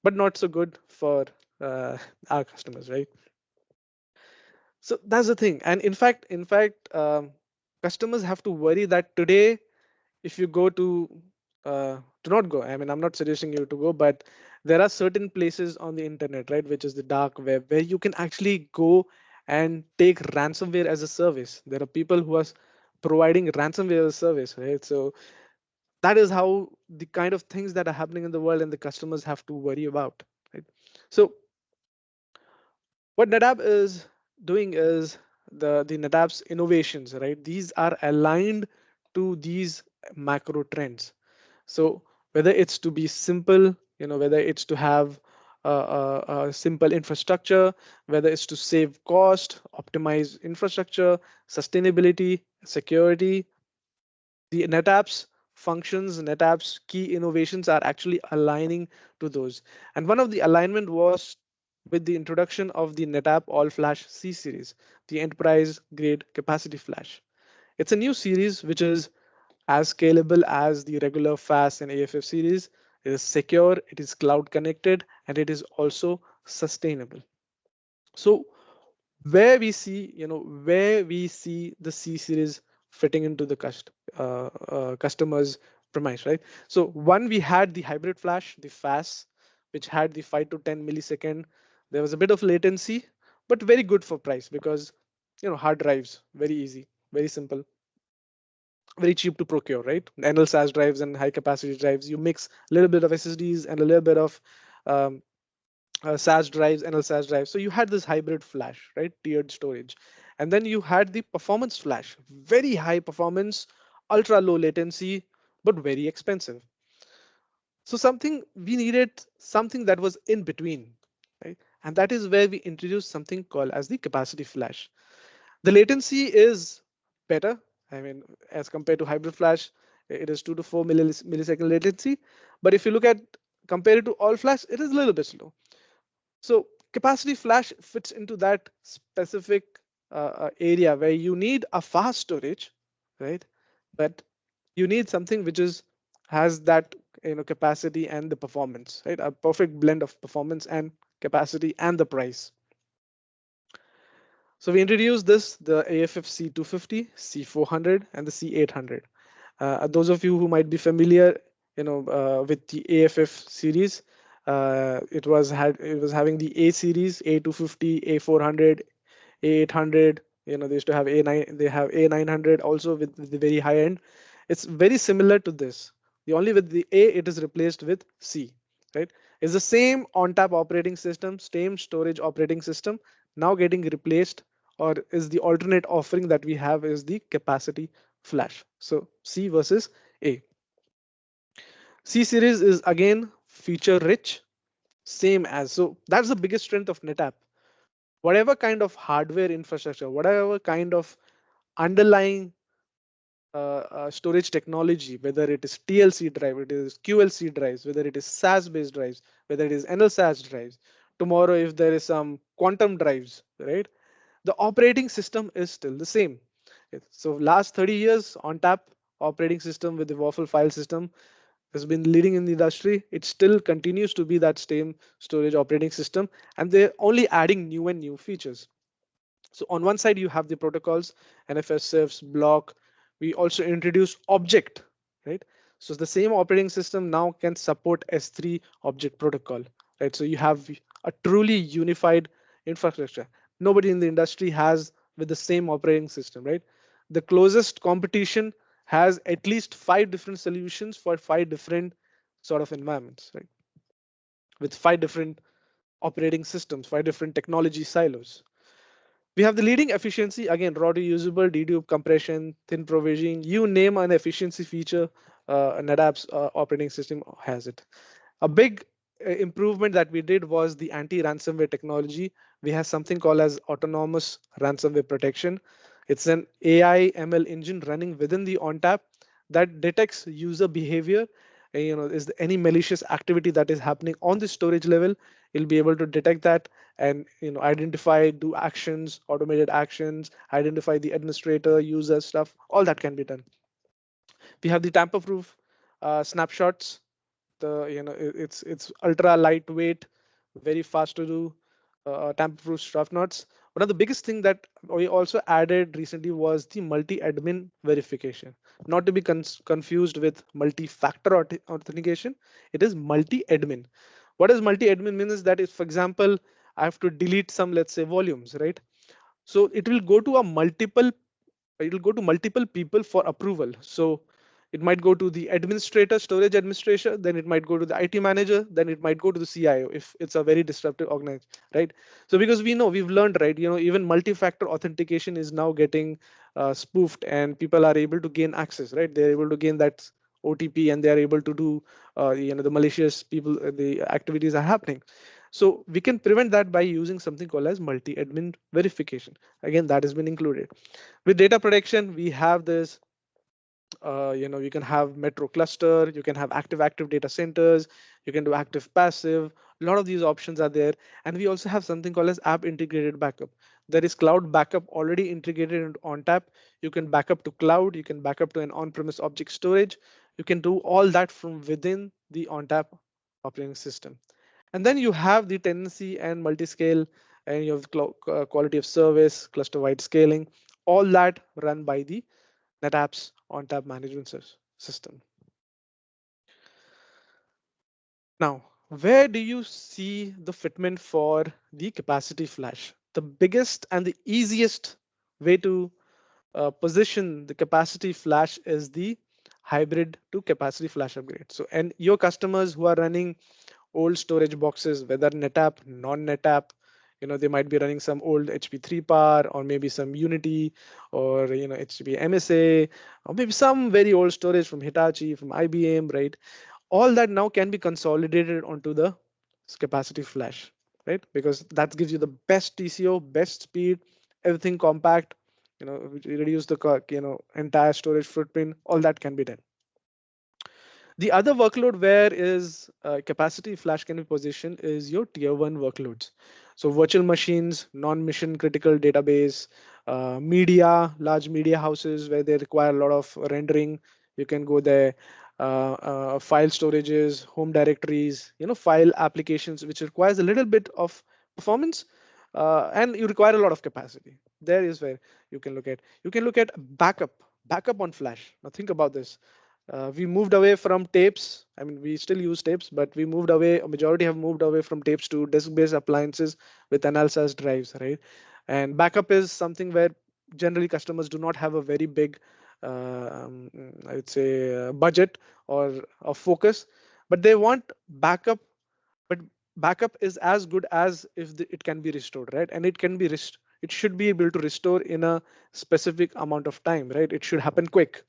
[SPEAKER 2] but not so good for uh, our customers, right? So that's the thing. And in fact, customers have to worry that today if you go to do not go. I mean, I'm not suggesting you to go, but there are certain places on the internet, right, which is the dark web, where you can actually go and take ransomware as a service. There are people who are providing ransomware as a service, right? So that is how the kind of things that are happening in the world and the customers have to worry about, right? So what NetApp is doing is the NetApp's innovations, right? These are aligned to these macro trends. So whether it's to be simple, whether it's to have a simple infrastructure, whether it's to save cost, optimize infrastructure, sustainability, security, the NetApp's functions, NetApp's key innovations are actually aligning to those. And one of the alignment was with the introduction of the NetApp All Flash C series, the enterprise grade capacity flash. It's a new series which is as scalable as the regular FAS and AFF series. It is secure, it is cloud connected, and it is also sustainable. So where we see the C series fitting into the customer's premise, right? So one, we had the hybrid flash, the FAS, which had the 5 to 10 millisecond. There was a bit of latency, but very good for price because hard drives, very easy, very simple, very cheap to procure, right? NLSAS drives and high capacity drives. You mix a little bit of SSDs and a little bit of um, SAS drives, NLSAS drives. So you had this hybrid flash, right? Tiered storage. And then you had the performance flash, very high performance, ultra low latency, but very expensive. So something we needed something that was in between, right? And that is where we introduced something called as the capacity flash. The latency is better. I mean, as compared to hybrid flash, it is 2 to 4 millisecond latency. But if you look at compare it to all flash, it is a little bit slow. So capacity flash fits into that specific area where you need a fast storage, right? But you need something which is has that capacity and the performance, right? A perfect blend of performance and capacity and the price. So we introduced this, the AFF C250, C400, and the C800. Those of you who might be familiar, with the AFF series, it was having the A series, A250, A400, A800. They used to have A9. They have A900 also with the very high end. It's very similar to this. The only with the A, it is replaced with C, right? It's the same on-tap operating system, same storage operating system, now getting replaced, or is the alternate offering that we have is the capacity flash. So C versus A. C series is again feature rich, same as. So that's the biggest strength of NetApp. Whatever kind of hardware infrastructure, whatever kind of underlying storage technology, whether it is TLC drive, it is QLC drives, whether it is SAS based drives, whether it is NLSAS drives. Tomorrow, if there is some quantum drives, right? The operating system is still the same. So last 30 years, on tap operating system with the waffle file system has been leading in the industry. It still continues to be that same storage operating system, and they're only adding new and new features. So on one side, you have the protocols, NFS, CIFS, block. We also introduced object, right? So the same operating system now can support S3 object protocol, right? So you have a truly unified infrastructure. Nobody in the industry has with the same operating system, right? The closest competition has at least 5 different solutions for 5 different sort of environments, right? With 5 different operating systems, 5 different technology silos. We have the leading efficiency, again, raw reusable, dedupe compression, thin provisioning, you name an efficiency feature, NetApp's operating system has it. A big improvement that we did was the anti-ransomware technology. We have something called as autonomous ransomware protection. It's an AI ML engine running within the ONTAP that detects user behavior. Is there any malicious activity that is happening on the storage level? It'll be able to detect that and identify, do actions, automated actions, identify the administrator, user stuff. All that can be done. We have the tamper-proof snapshots. It's ultra lightweight, very fast to do, tamper-proof stuff knots. One of the biggest thing that we also added recently was the multi-admin verification, not to be confused with multi-factor authentication. It is multi-admin. What does multi-admin mean is that if, for example, I have to delete some, let's say, volumes, right? So it will go to multiple people for approval. So it might go to the administrator, storage administrator, then it might go to the IT manager, then it might go to the CIO if it's a very disruptive organization, right? So because we know, we've learned, right, even multi-factor authentication is now getting spoofed, and people are able to gain access, right? They're able to gain that OTP, and they are able to do the malicious people, the activities are happening. So we can prevent that by using something called as multi-admin verification. Again, that has been included. With data protection, we have this, you can have metro cluster, you can have active data centers, you can do active passive. A lot of these options are there. And we also have something called as app integrated backup. There is cloud backup already integrated into ONTAP. You can back up to cloud, you can back up to an on-premise object storage. You can do all that from within the ONTAP operating system. And then you have the tenancy and multi-scale, and you have quality of service, cluster-wide scaling, all that run by the NetApp's ONTAP management system. Now, where do you see the fitment for the capacity flash? The biggest and the easiest way to position the capacity flash is the hybrid to capacity flash upgrade. So, and your customers who are running old storage boxes, whether NetApp, non-NetApp, they might be running some old HP 3 par, or maybe some Unity, or HP MSA, or maybe some very old storage from Hitachi, from IBM, right? All that now can be consolidated onto the capacity flash, right? Because that gives you the best TCO, best speed, everything compact, reduce the entire storage footprint. All that can be done. The other workload where is capacity flash can be positioned is your tier one workloads. So virtual machines, non-mission critical database, large media houses where they require a lot of rendering. You can go there. File storages, home directories, file applications, which requires a little bit of performance, and you require a lot of capacity. There is where you can look at. You can look at backup on flash. Now think about this. We moved away from tapes. I mean, we still use tapes, but we moved away. A majority have moved away from tapes to disk-based appliances with analysis drives, right? And backup is something where generally customers do not have a very big, I would say, budget or focus, but they want backup. But backup is as good as if it can be restored, right? And it can be it should be able to restore in a specific amount of time, right? It should happen quick.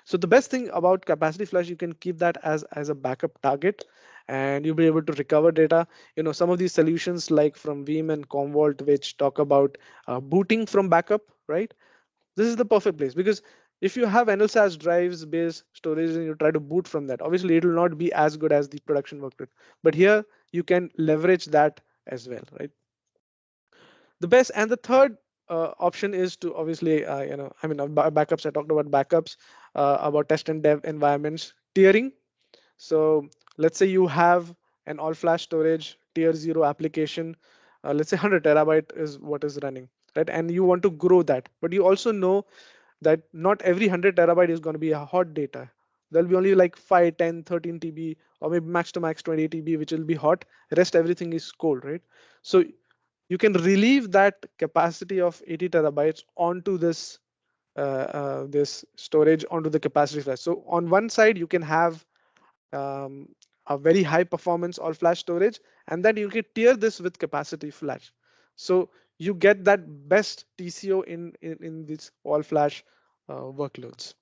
[SPEAKER 2] So the best thing about capacity flash, you can keep that as a backup target, and you'll be able to recover data. Some of these solutions like from Veeam and Commvault, which talk about booting from backup, right? This is the perfect place, because if you have NLSAS drives based storage and you try to boot from that, obviously it will not be as good as the production workload. But here you can leverage that as well, right? The best and the third option is to obviously I mean backups. I talked about backups, about test and dev environments, tiering. So let's say you have an all flash storage tier 0 application, let's say 100 terabyte is what is running, right? And you want to grow that, but you also know that not every 100 terabyte is going to be a hot data. There'll be only like 5, 10, 13 TB, or maybe max to max 20 TB, which will be hot. Rest everything is cold, right? So you can relieve that capacity of 80 terabytes onto this storage, onto the capacity flash. So on one side you can have um, a very high performance all flash storage, and then you can tier this with capacity flash. So you get that best TCO in these all flash workloads.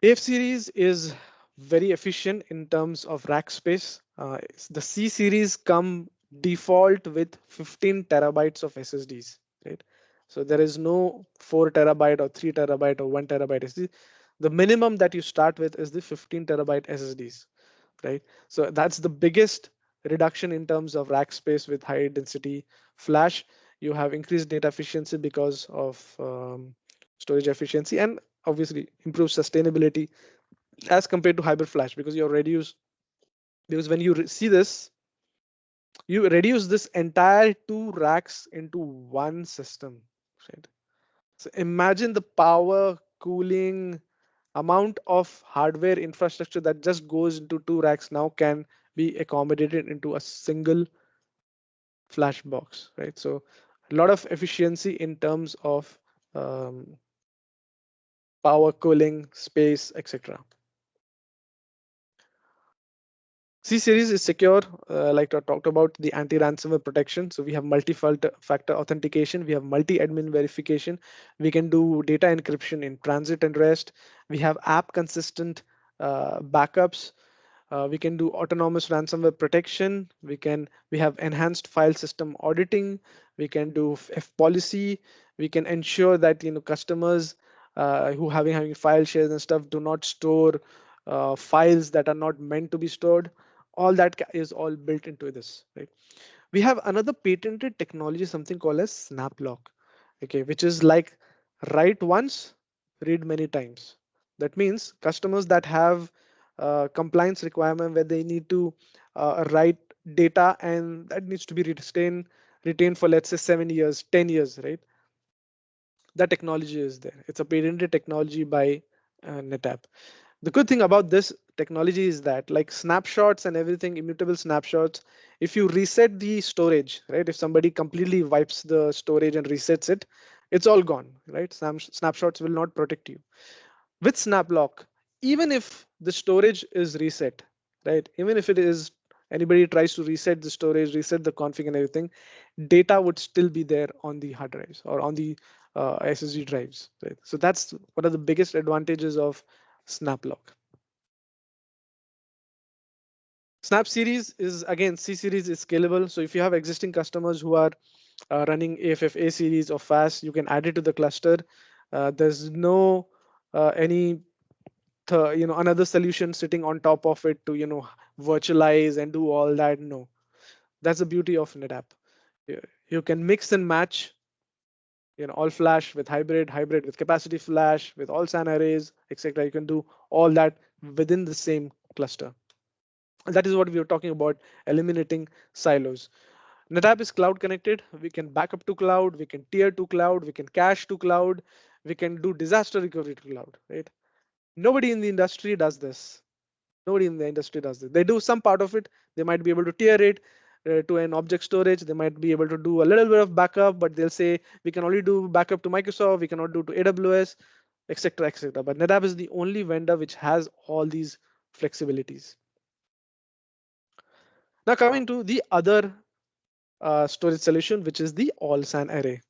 [SPEAKER 2] AF series is very efficient in terms of rack space. The C series come default with 15 terabytes of SSDs, right? So there is no 4 terabyte or 3 terabyte or 1 terabyte SSD. The minimum that you start with is the 15 terabyte SSDs, right? So that's the biggest reduction in terms of rack space with high density flash. You have increased data efficiency because of storage efficiency, and obviously improve sustainability as compared to hybrid flash, because you're reduced. Because when you see this, you reduce this entire two racks into one system, right? So imagine the power, cooling, amount of hardware infrastructure that just goes into two racks now can be accommodated into a single flash box, right? So a lot of efficiency in terms of um, power, cooling, space, etc. C series is secure, like I talked about the anti-ransomware protection. So we have multi-factor authentication, we have multi-admin verification, we can do data encryption in transit and rest. We have app consistent backups. We can do autonomous ransomware protection. We have enhanced file system auditing. We can do F policy. We can ensure that customers who having file shares and stuff do not store files that are not meant to be stored. All that is all built into this, right? We have another patented technology, something called as snap lock, okay, which is like write once, read many times. That means customers that have compliance requirement where they need to write data and that needs to be retained for, let's say, 7 years, 10 years, right? That technology is there. It's a patented technology by NetApp. The good thing about this technology is that, like snapshots and everything, immutable snapshots, if you reset the storage, right? If somebody completely wipes the storage and resets it, it's all gone, right? Snapshots will not protect you. With SnapLock, even if the storage is reset, right? Even if it is anybody tries to reset the storage, reset the config and everything, data would still be there on the hard drives or on the SSD drives, right? So that's one of the biggest advantages of SnapLock. Snap series is, again, C series is scalable. So if you have existing customers who are running AFF A series or fast, you can add it to the cluster. There's no any another solution sitting on top of it to virtualize and do all that. No, that's the beauty of NetApp. You can mix and match, all flash with hybrid with capacity flash, with all SAN arrays, etc. You can do all that within the same cluster. That is what we were talking about, eliminating silos. NetApp is cloud connected. We can back up to cloud, we can tier to cloud, we can cache to cloud, we can do disaster recovery to cloud, right? Nobody in the industry does this. Nobody in the industry does this. They do some part of it. They might be able to tier it to an object storage. They might be able to do a little bit of backup, but they'll say we can only do backup to Microsoft, we cannot do to AWS, etc., etc. But NetApp is the only vendor which has all these flexibilities. Now coming to the other storage solution, which is the all SAN array.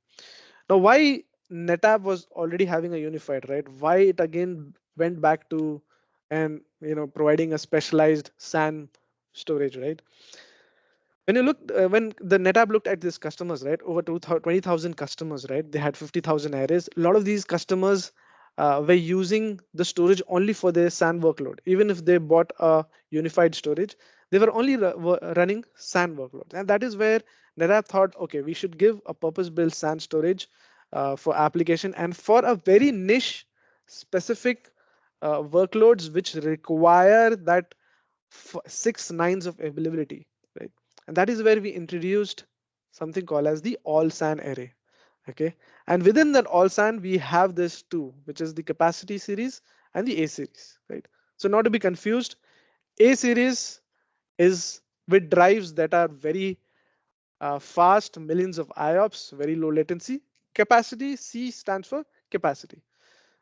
[SPEAKER 2] Now, why NetApp was already having a unified, right? Why it again went back to and providing a specialized SAN storage, right? When you look, when the NetApp looked at these customers, right, over 20,000 customers, right, they had 50,000 arrays. A lot of these customers were using the storage only for their SAN workload. Even if they bought a unified storage, they were only running SAN workloads. And that is where NetApp thought, okay, we should give a purpose-built SAN storage for application and for a very niche specific workloads which require that 6 nines of availability, right? And that is where we introduced something called as the all SAN array. Okay, and within that all SAN we have this two, which is the capacity series and the A series, right? So not to be confused, A series is with drives that are very fast, millions of IOPS, very low latency. Capacity, C stands for capacity.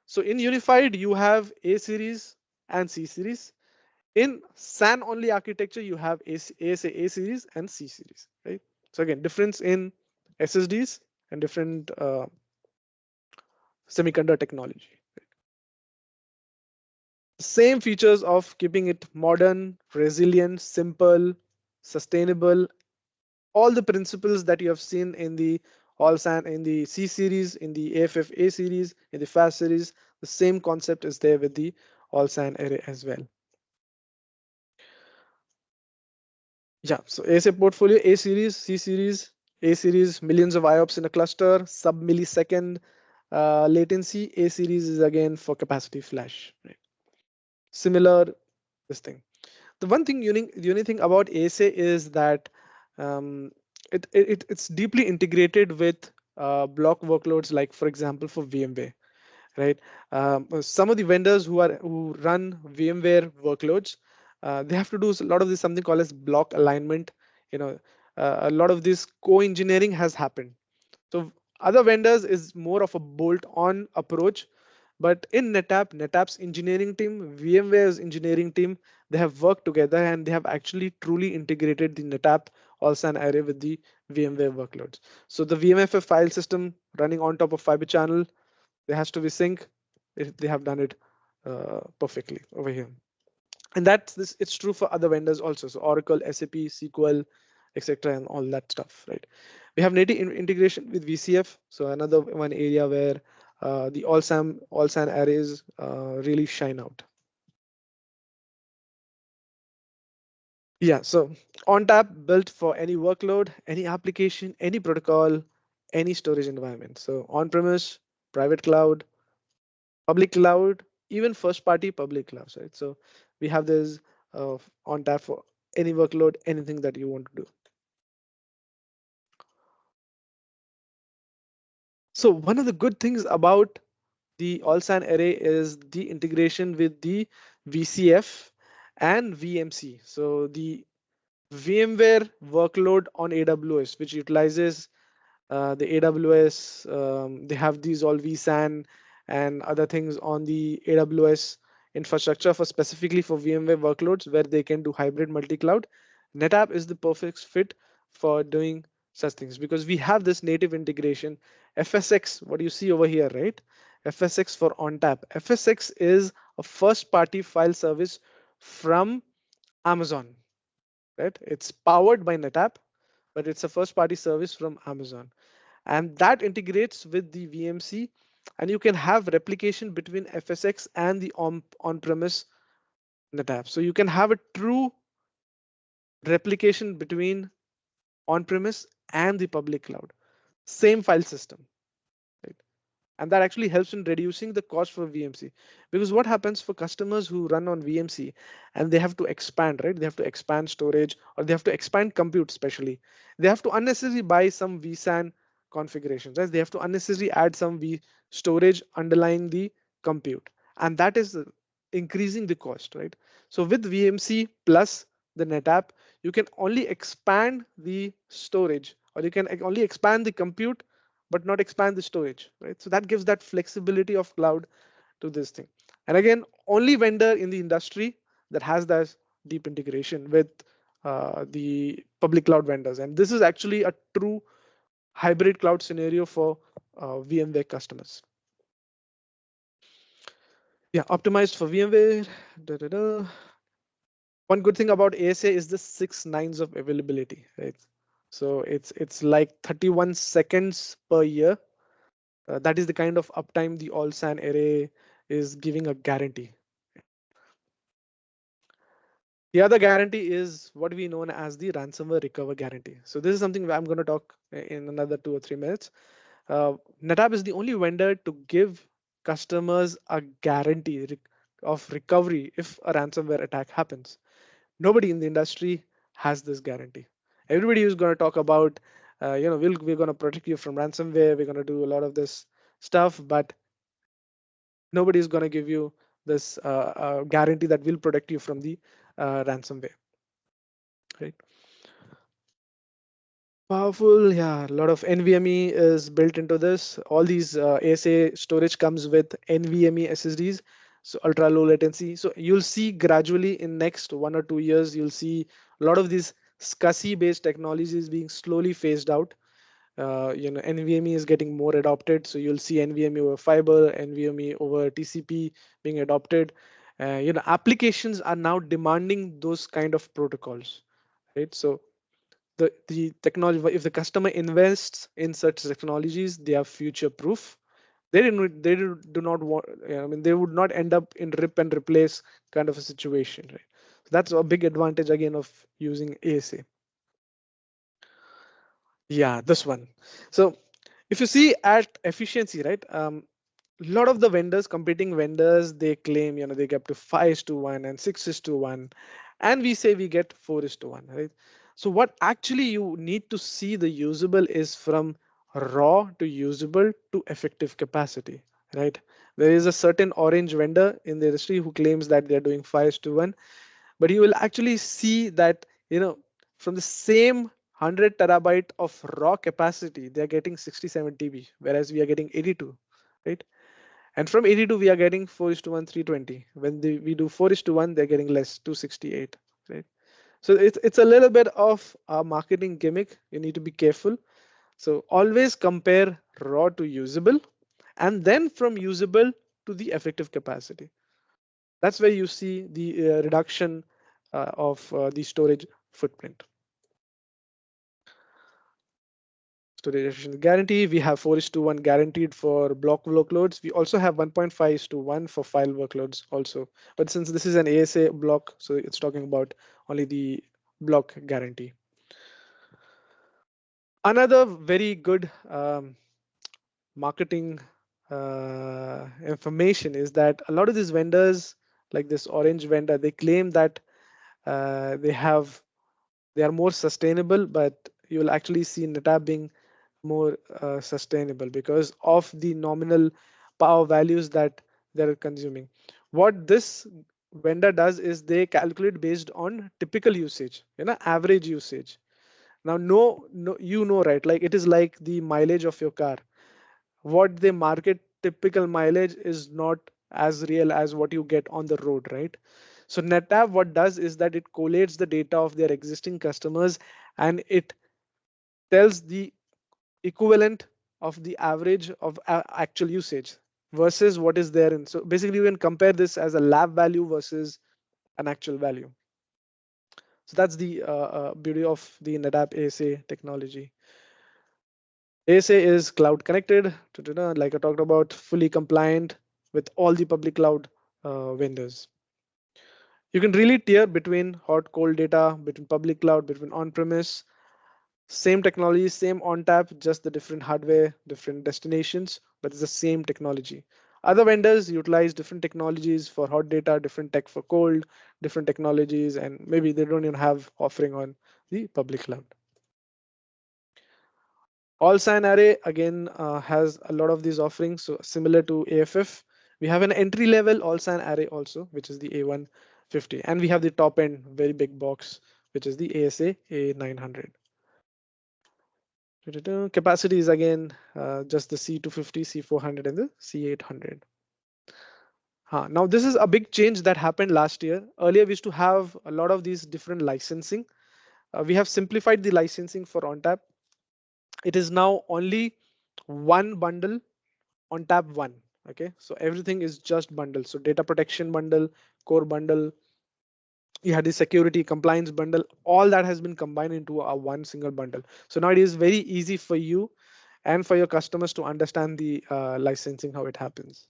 [SPEAKER 2] So in unified you have A series and C series. In SAN only architecture, you have A series and C series, right? So again, difference in SSDs and different semiconductor technology. Same features of keeping it modern, resilient, simple, sustainable. All the principles that you have seen in the all SAN, in the C series, in the AFF A series, in the fast series, the same concept is there with the all SAN array as well. Yeah, so ASA portfolio, A series, C series, A series, millions of IOPS in a cluster, sub millisecond latency. A series is again for capacity flash, right? Similar this thing. The one thing unique, the only thing about ASA is that Um, it's deeply integrated with block workloads, like for example for VMware, right? Some of the vendors who run VMware workloads, they have to do a lot of this something called as block alignment. You know, a lot of this co-engineering has happened. So other vendors is more of a bolt-on approach, but in NetApp's engineering team, VMware's engineering team, they have worked together and they have actually truly integrated the NetApp All-SAN array with the VMware workloads. So the VMFF file system running on top of Fiber Channel, there has to be sync. They have done it perfectly over here, and that's this. It's true for other vendors also. So Oracle, SAP, SQL, etc., and all that stuff, right? We have native integration with VCF. So another one area where the all SAN arrays really shine out. Yeah. So ONTAP built for any workload, any application, any protocol, any storage environment. So on-premise, private cloud, public cloud, even first party public clouds, right? So we have this on tap for any workload, anything that you want to do. So one of the good things about the all-SAN array is the integration with the VCF and VMC. So the VMware workload on AWS, which utilizes the AWS, they have these all vSAN and other things on the AWS infrastructure for specifically for VMware workloads where they can do hybrid multi-cloud. NetApp is the perfect fit for doing such things because we have this native integration. FSX, what you see over here, right? FSX for ONTAP. FSX is a first-party file service from Amazon, right? It's powered by NetApp, but it's a first-party service from Amazon, and that integrates with the VMC, and you can have replication between FSX and the on-premise NetApp. So you can have a true replication between on-premise and the public cloud, same file system, right? And that actually helps in reducing the cost for VMC, because what happens for customers who run on VMC and they have to expand, right? They have to expand storage or they have to expand compute, especially they have to unnecessarily buy some vSAN configurations, right? They have to unnecessarily add some v storage underlying the compute, and that is increasing the cost, right? So with VMC plus the NetApp, you can only expand the storage or you can only expand the compute but not expand the storage, right? So that gives that flexibility of cloud to this thing. And again, only vendor in the industry that has that deep integration with the public cloud vendors. And this is actually a true hybrid cloud scenario for VMware customers. Yeah, optimized for VMware. Da, da, da. One good thing about ASA is the 6 nines of availability, right? So it's like 31 seconds per year. That is the kind of uptime the all SAN array is giving a guarantee. The other guarantee is what we known as the ransomware recover guarantee. So this is something I'm going to talk in another 2 or 3 minutes. NetApp is the only vendor to give customers a guarantee of recovery if a ransomware attack happens. Nobody in the industry has this guarantee. Everybody is going to talk about, we're going to protect you from ransomware. We're going to do a lot of this stuff, but nobody is going to give you this guarantee that will protect you from the ransomware, right? Powerful, yeah. A lot of NVMe is built into this. All these ASA storage comes with NVMe SSDs, so ultra low latency. So you'll see gradually in next 1 or 2 years, you'll see a lot of these SCSI based technologies being slowly phased out. NVMe is getting more adopted, so you'll see NVMe over fiber, NVMe over TCP being adopted. Applications are now demanding those kind of protocols, right? So the technology, if the customer invests in such technologies, they are future proof. Do not want, I mean, they would not end up in rip and replace kind of a situation, right? So that's a big advantage again of using ASA. Yeah, this one. So if you see at efficiency, right? A lot of the vendors, competing vendors, they claim, they get up to 5:1 and 6:1, and we say we get 4:1, right? So what actually you need to see the usable is from raw to usable to effective capacity, right? There is a certain orange vendor in the industry who claims that they're doing 5:1, but you will actually see that, from the same 100 terabyte of raw capacity, they're getting 67 TB, whereas we are getting 82, right? And from 82, we are getting 4:1, 320. When we do 4:1, they're getting less, 268, right? So it's a little bit of a marketing gimmick. You need to be careful. So always compare raw to usable, and then from usable to the effective capacity. That's where you see the reduction of the storage footprint. Storage efficiency guarantee. We have 4:1 guaranteed for block workloads. We also have 1.5:1 for file workloads also. But since this is an ASA block, so it's talking about only the block guarantee. Another very good marketing information is that a lot of these vendors, like this orange vendor, they claim that they are more sustainable, but you will actually see NetApp being more sustainable because of the nominal power values that they're consuming. What this vendor does is they calculate based on typical usage, average usage. Now, no, right? Like it is like the mileage of your car. What they market typical mileage is not as real as what you get on the road, right? So NetApp what does is that it collates the data of their existing customers and it tells the equivalent of the average of actual usage versus what is there in. So basically you can compare this as a lab value versus an actual value. So that's the beauty of the NetApp ASA technology. ASA is cloud connected, like I talked about, fully compliant with all the public cloud vendors. You can really tier between hot, cold data, between public cloud, between on-premise, same technology, same on tap, just the different hardware, different destinations, but it's the same technology. Other vendors utilize different technologies for hot data, different tech for cold, different technologies, and maybe they don't even have offering on the public cloud. All SAN array again has a lot of these offerings, so similar to AFF. We have an entry level all SAN array also, which is the A150, and we have the top end very big box, which is the ASA A900. Capacity is again just the C250, C400, and the C800. Now this is a big change that happened last year. Earlier we used to have a lot of these different licensing. We have simplified the licensing for ONTAP. It is now only one bundle on tab one. Okay, so everything is just bundle. So data protection bundle, core bundle, you had the security compliance bundle, all that has been combined into a one single bundle. So now it is very easy for you and for your customers to understand the licensing, how it happens.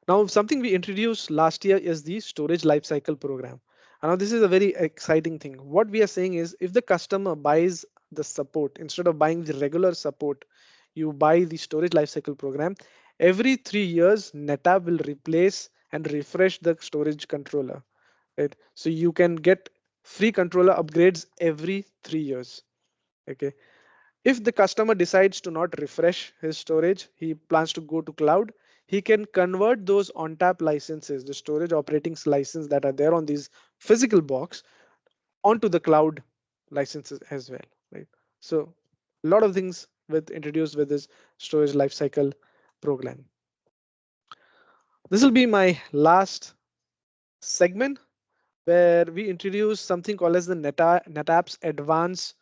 [SPEAKER 2] Now, something we introduced last year is the storage lifecycle program. And now this is a very exciting thing. What we are saying is if the customer buys the support, instead of buying the regular support, you buy the storage lifecycle program, every 3 years, NetApp will replace and refresh the storage controller, right? So you can get free controller upgrades every 3 years. Okay. If the customer decides to not refresh his storage, he plans to go to cloud, he can convert those on-tap licenses, the storage operating license that are there on these physical box, onto the cloud licenses as well, right? So a lot of things with introduced with this storage lifecycle program. This will be my last segment where we introduce something called as the NetApp's advanced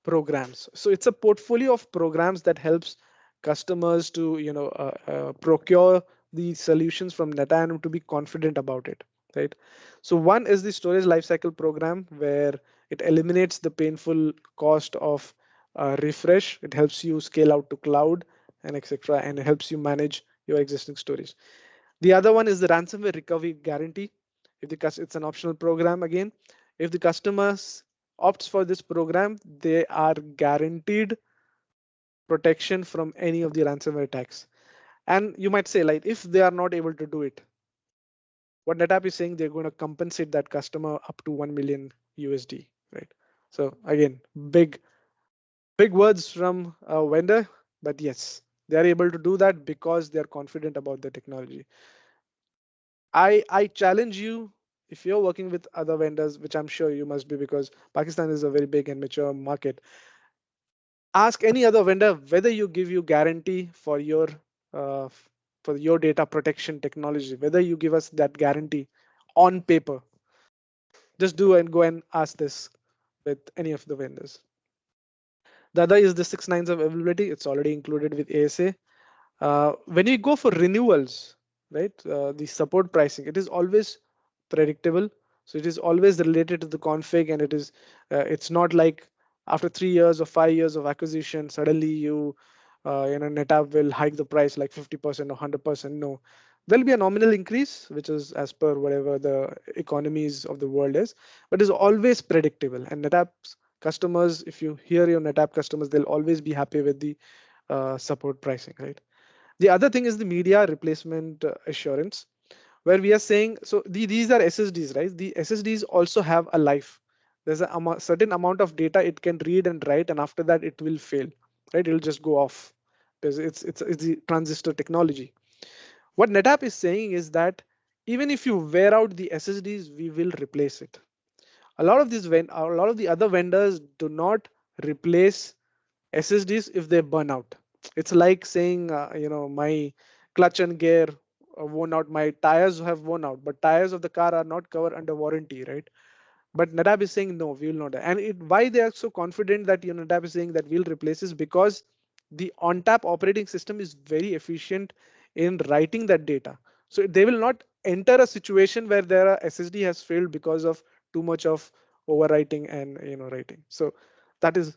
[SPEAKER 2] programs. So it's a portfolio of programs that helps customers to procure the solutions from NetApp and to be confident about it, right? So one is the storage lifecycle program where it eliminates the painful cost of refresh. It helps you scale out to cloud and etc. and it helps you manage your existing storage. The other one is the ransomware recovery guarantee. If it's an optional program again. If the customers opts for this program, they are guaranteed protection from any of the ransomware attacks. And you might say, like, if they are not able to do it, what NetApp is saying, they're going to compensate that customer up to $1 million. USD, right? So again, big words from a vendor, but yes, they are able to do that because they are confident about the technology. I challenge you, if you're working with other vendors, which I'm sure you must be because Pakistan is a very big and mature market, ask any other vendor whether you give you guarantee uh, for your data protection technology, whether you give us that guarantee on paper. Just do and go and ask this with any of the vendors. The other is the 6 nines of availability. It's already included with ASA. When you go for renewals, right, the support pricing, it is always predictable. So it is always related to the config, and it's not like after 3 years or 5 years of acquisition, suddenly NetApp will hike the price like 50% or 100%. No, there'll be a nominal increase, which is as per whatever the economies of the world is, but is always predictable. And NetApp's customers, if you hear your NetApp customers, they'll always be happy with the support pricing, right? The other thing is the media replacement assurance, where we are saying, so these are SSDs, right? The SSDs also have a life. There's a certain amount of data it can read and write, and after that it will fail, right? It'll just go off because it's the transistor technology. What NetApp is saying is that even if you wear out the SSDs, we will replace it. A lot of the other vendors do not replace SSDs if they burn out. It's like saying, my clutch and gear worn out, my tires have worn out, but tires of the car are not covered under warranty, right? But NetApp is saying no, we will not. And why they are so confident that NetApp is saying that we'll replace is because the ONTAP operating system is very efficient in writing that data. So they will not enter a situation where their SSD has failed because of too much of overwriting and writing. So that is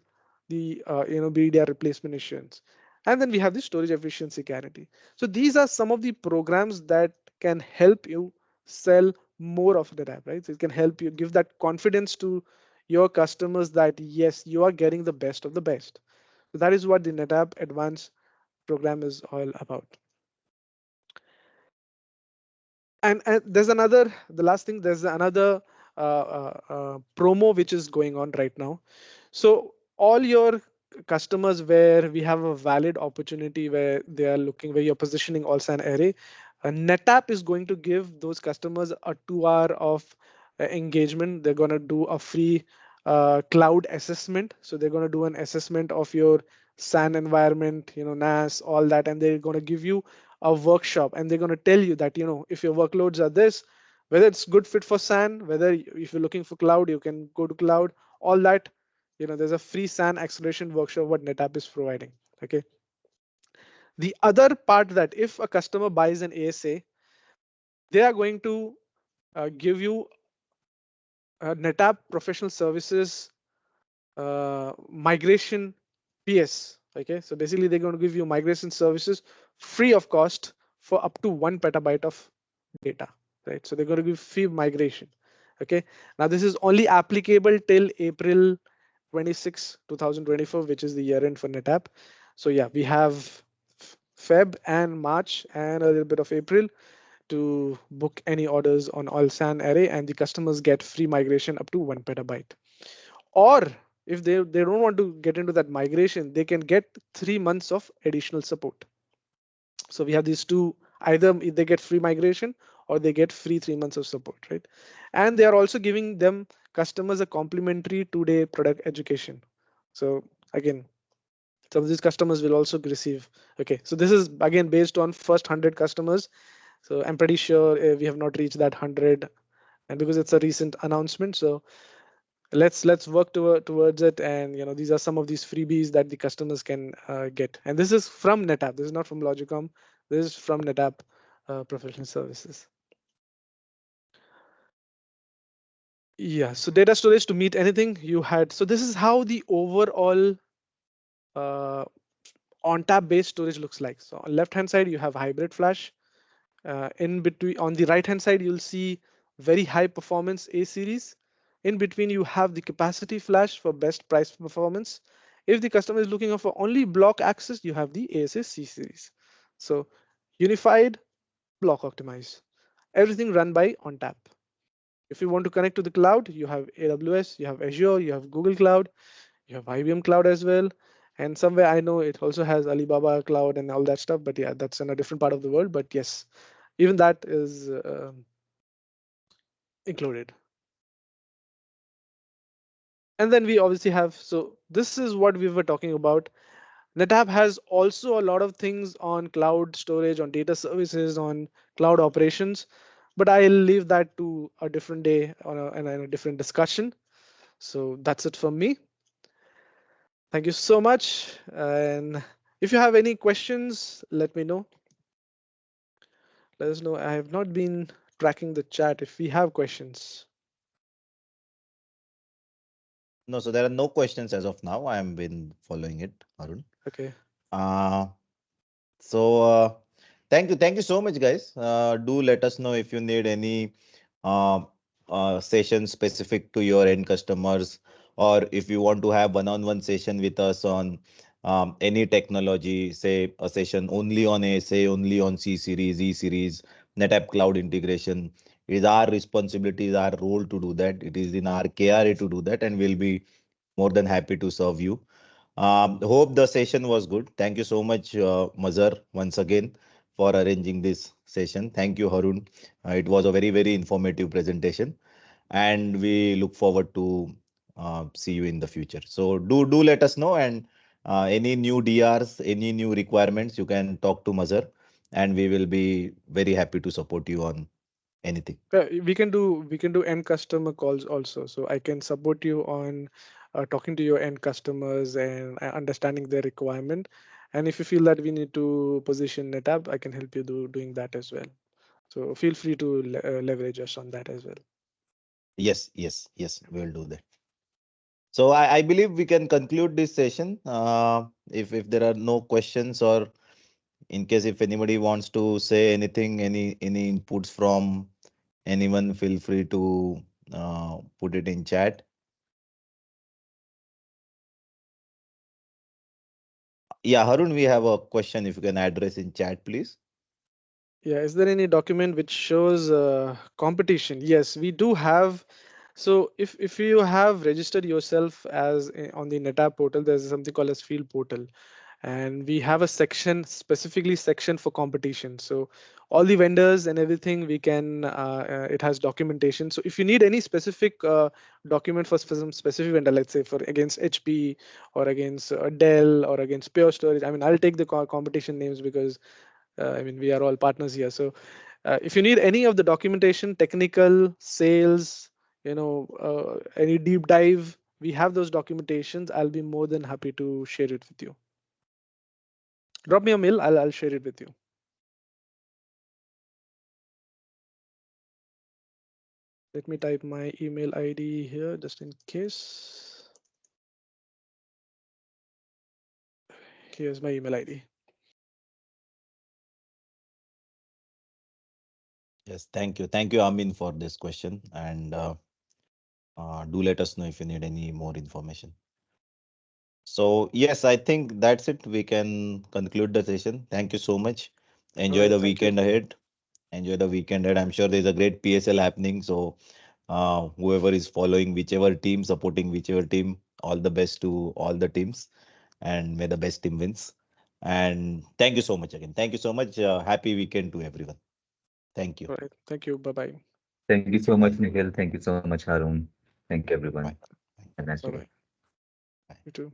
[SPEAKER 2] the BDR replacement assurance. And then we have the storage efficiency guarantee. So these are some of the programs that can help you sell more of the app, right? So it can help you give that confidence to your customers that yes, you are getting the best of the best. So that is what the NetApp Advanced program is all about. And the last thing, there's another promo which is going on right now. So all your customers where we have a valid opportunity where they are looking, where you're positioning also an array, NetApp is going to give those customers a 2 hour of engagement. They're going to do a free cloud assessment. So they're going to do an assessment of your SAN environment, NAS, all that, and they're going to give you a workshop, and they're going to tell you that if your workloads are this, whether it's good fit for SAN, whether if you're looking for cloud, you can go to cloud, all that. There's a free SAN acceleration workshop what NetApp is providing. Okay. The other part, that if a customer buys an ASA, they are going to give you NetApp professional services migration PS. Okay, so basically they're going to give you migration services free of cost for up to 1 petabyte of data, right? So they're going to give free migration. Okay, now this is only applicable till April 26, 2024, which is the year end for NetApp. So yeah, we have Feb and March and a little bit of April to book any orders on all SAN array, and the customers get free migration up to 1 petabyte. Or if they don't want to get into that migration, they can get 3 months of additional support. So we have these two, either they get free migration or they get free 3 months of support, right? And they are also giving them customers a complimentary 2-day product education. So again, some of these customers will also receive. Okay, so this is again based on first 100 customers. So I'm pretty sure we have not reached that 100, and because it's a recent announcement, so let's work towards it. And these are some of these freebies that the customers can get, and this is from NetApp. This is not from Logicom. This is from NetApp professional services. Yeah, so data storage to meet anything you had. So this is how the overall uh, on tap based storage looks like. So on left hand side you have hybrid flash. In between, on the right hand side, you'll see very high performance A series. In between, you have the capacity flash for best price performance. If the customer is looking for only block access, you have the ASA C series. So unified, block optimized, everything run by ONTAP. If you want to connect to the cloud, you have AWS, you have Azure, you have Google Cloud, you have IBM Cloud as well. And somewhere I know it also has Alibaba Cloud and all that stuff, but yeah, that's in a different part of the world. But yes, even that is included. And then we obviously have, so this is what we were talking about. NetApp has also a lot of things on cloud storage, on data services, on cloud operations, but I'll leave that to a different day and a different discussion. So that's it from me. Thank you so much. And if you have any questions, let me know. Let us know. I have not been tracking the chat if we have questions.
[SPEAKER 1] No, so there are no questions as of now. I have been following it, Arun.
[SPEAKER 2] Okay.
[SPEAKER 1] Uh, So thank you so much, guys. Do let us know if you need any uh, session specific to your end customers, or if you want to have one-on-one session with us on any technology, say a session only on ASA, only on C series, E series, NetApp cloud integration. It is our responsibility, is our role to do that. It is in our KRA to do that, and we'll be more than happy to serve you. Hope the session was good. Thank you so much, Mazhar, once again for arranging this session. Thank you, Harun. It was a very, very informative presentation, and we look forward to see you in the future. So do let us know, and any new DRs, any new requirements, you can talk to Mazhar, and we will be very happy to support you on anything.
[SPEAKER 2] We can do end customer calls also. So I can support you on talking to your end customers and understanding their requirement. And if you feel that we need to position NetApp, I can help you doing that as well. So feel free to leverage us on that as well.
[SPEAKER 1] Yes, yes, yes, we'll do that. So I believe we can conclude this session. If there are no questions, or in case if anybody wants to say anything, any inputs from anyone, feel free to put it in chat. Yeah, Harun, we have a question. If you can address in chat, please.
[SPEAKER 2] Yeah, is there any document which shows competition? Yes, we do have. So if you have registered yourself as on the NetApp portal, there's something called as field portal, and we have a section specifically section for competition. So all the vendors and everything we can it has documentation. So if you need any specific document for some specific vendor, let's say for against HP or against Dell or against Pure Storage, I mean I'll take the competition names because I mean we are all partners here. So if you need any of the documentation, technical, sales, any deep dive, we have those documentations. I'll be more than happy to share it with you. Drop me a mail. I'll share it with you. Let me type my email ID here just in case. Here's my email ID.
[SPEAKER 1] Yes, thank you, Amin, for this question, and do let us know if you need any more information. So yes, I think that's it. We can conclude the session. Thank you so much.
[SPEAKER 2] All
[SPEAKER 1] Enjoy
[SPEAKER 2] right.
[SPEAKER 1] the
[SPEAKER 2] Thank you.
[SPEAKER 1] weekend ahead. Enjoy the weekend ahead. I'm sure there's a great PSL happening. So whoever is following whichever team, supporting whichever team, all the best to all the teams, and may the best team wins. And thank you so much again. Thank you so much. Happy weekend to everyone. Thank you.
[SPEAKER 2] All right. Thank you. Bye bye.
[SPEAKER 3] Thank you so
[SPEAKER 1] Bye.
[SPEAKER 3] much, Nikhil. Thank you so much, Harun. Thank you, everyone.
[SPEAKER 1] Bye.
[SPEAKER 3] Have a nice
[SPEAKER 2] Bye
[SPEAKER 3] day.
[SPEAKER 2] bye.
[SPEAKER 1] Bye.
[SPEAKER 2] You too.